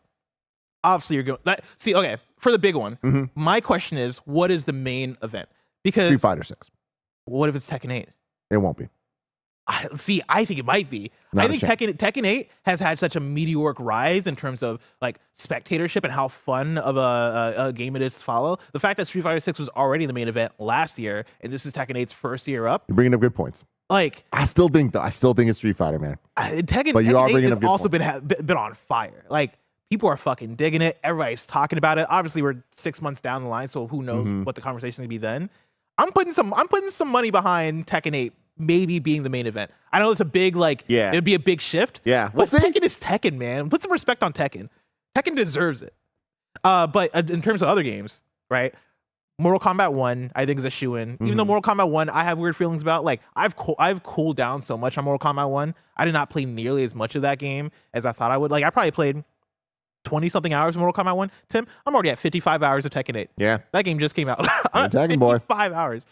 obviously you're going see, okay, for the big one, my question is, what is the main event? Because Street Fighter 6. What if it's Tekken 8? It won't be. I think it might be. Not I think Tekken 8 has had such a meteoric rise in terms of like spectatorship and how fun of a game it is to follow. The fact that Street Fighter 6 was already the main event last year, and this is Tekken 8's first year up. You're bringing up good points. Like, I still think it's Street Fighter, man. Tekken, but you Tekken are 8 bringing has up good also points. been on fire. Like, people are fucking digging it. Everybody's talking about it. Obviously, we're 6 months down the line, so who knows what the conversation's gonna be then. I'm putting some money behind Tekken 8 maybe being the main event. I know it's a big, like, it'd be a big shift. Yeah. But Tekken is Tekken, man. Put some respect on Tekken. Tekken deserves it. But in terms of other games, right? Mortal Kombat 1, I think, is a shoo-in. Even though Mortal Kombat 1, I have weird feelings about. Like, I've cooled down so much on Mortal Kombat 1. I did not play nearly as much of that game as I thought I would. Like, I probably played 20-something hours of Mortal Kombat 1. Tim, I'm already at 55 hours of Tekken 8. Yeah. That game just came out. You're Tekken boy. 55 hours.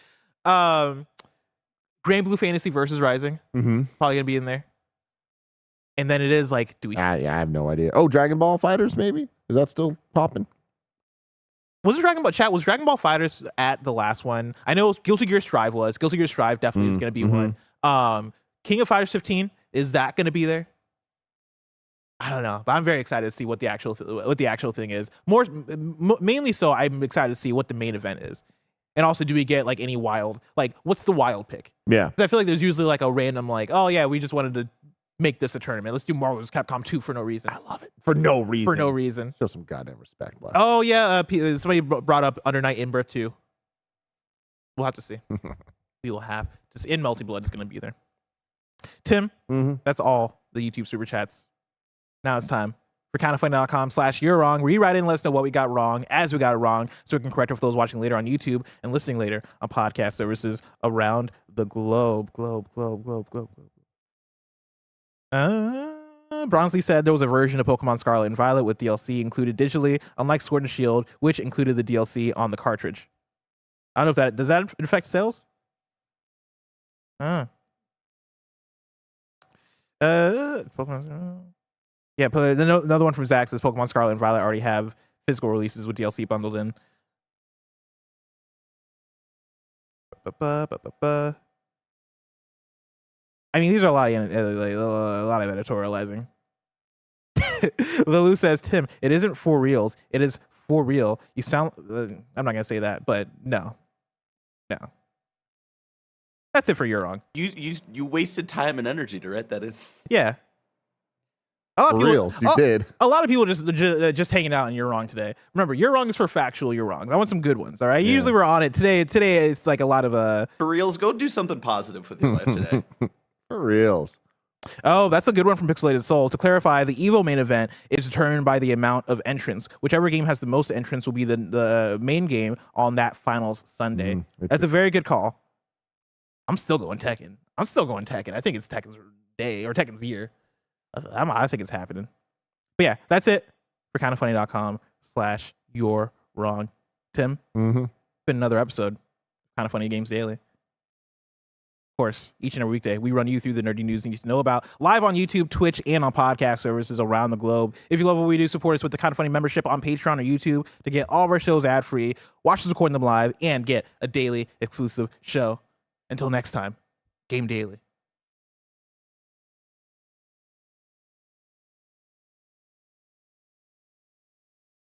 Grand Blue Fantasy versus Rising. Probably going to be in there. And then it is like, do we... Yeah, I have no idea. Oh, Dragon Ball Fighters, maybe? Is that still popping? Was Dragon Ball Fighters at the last one? I know Guilty Gear Strive was. Guilty Gear Strive definitely is going to be one. King of Fighters 15, is that going to be there? I don't know, but I'm very excited to see what the actual thing is. Mainly so, I'm excited to see what the main event is, and also, do we get like any wild, like, what's the wild pick? Yeah, because I feel like there's usually like a random, like, oh yeah, we just wanted to make this a tournament. Let's do Marvel vs. Capcom 2 for no reason. I love it for no reason. Show some goddamn respect. Bro. Oh yeah, somebody brought up Under Night In-Birth 2. We'll have to see. We will have to see. In Multi-Blood is going to be there. Tim, that's all the YouTube Super Chats. Now it's time for kindoffunny.com/you're wrong. Rewrite in and let us know what we got wrong as we got it wrong, so we can correct it for those watching later on YouTube and listening later on podcast services around the globe. Bronsley said there was a version of Pokemon Scarlet and Violet with DLC included digitally, unlike Sword and Shield, which included the DLC on the cartridge. I don't know if does that affect sales? Pokemon. Yeah, another one from Zach says Pokemon Scarlet and Violet already have physical releases with DLC bundled in. I mean, these are a lot of editorializing. Lulu says, Tim, it isn't for reals. It is for real. You sound... I'm not going to say that, but no. That's it for You're Wrong. You wasted time and energy to write that in. Yeah. A lot of people just hanging out and You're Wrong today. Remember, You're Wrong is for factual You're Wrongs. I want some good ones, all right? Yeah. Usually we're on it. Today it's like a lot of... For reals, go do something positive with your life today. For reals. Oh, that's a good one from Pixelated Soul. To clarify, the EVO main event is determined by the amount of entrants. Whichever game has the most entrants will be the main game on that finals Sunday. That's a very good call. I'm still going Tekken. I think it's Tekken's day or Tekken's year. I think it's happening. But yeah, that's it for kindoffunny.com/you're wrong. Tim, been another episode. Kind of Funny Games Daily. course, each and every weekday, we run you through the nerdy news you need to know about, live on YouTube, Twitch, and on podcast services around the globe. If you love what we do, support us with the Kind of Funny membership on Patreon or YouTube to get all of our shows ad-free, watch us recording them live, and get a daily exclusive show. Until next time, game daily.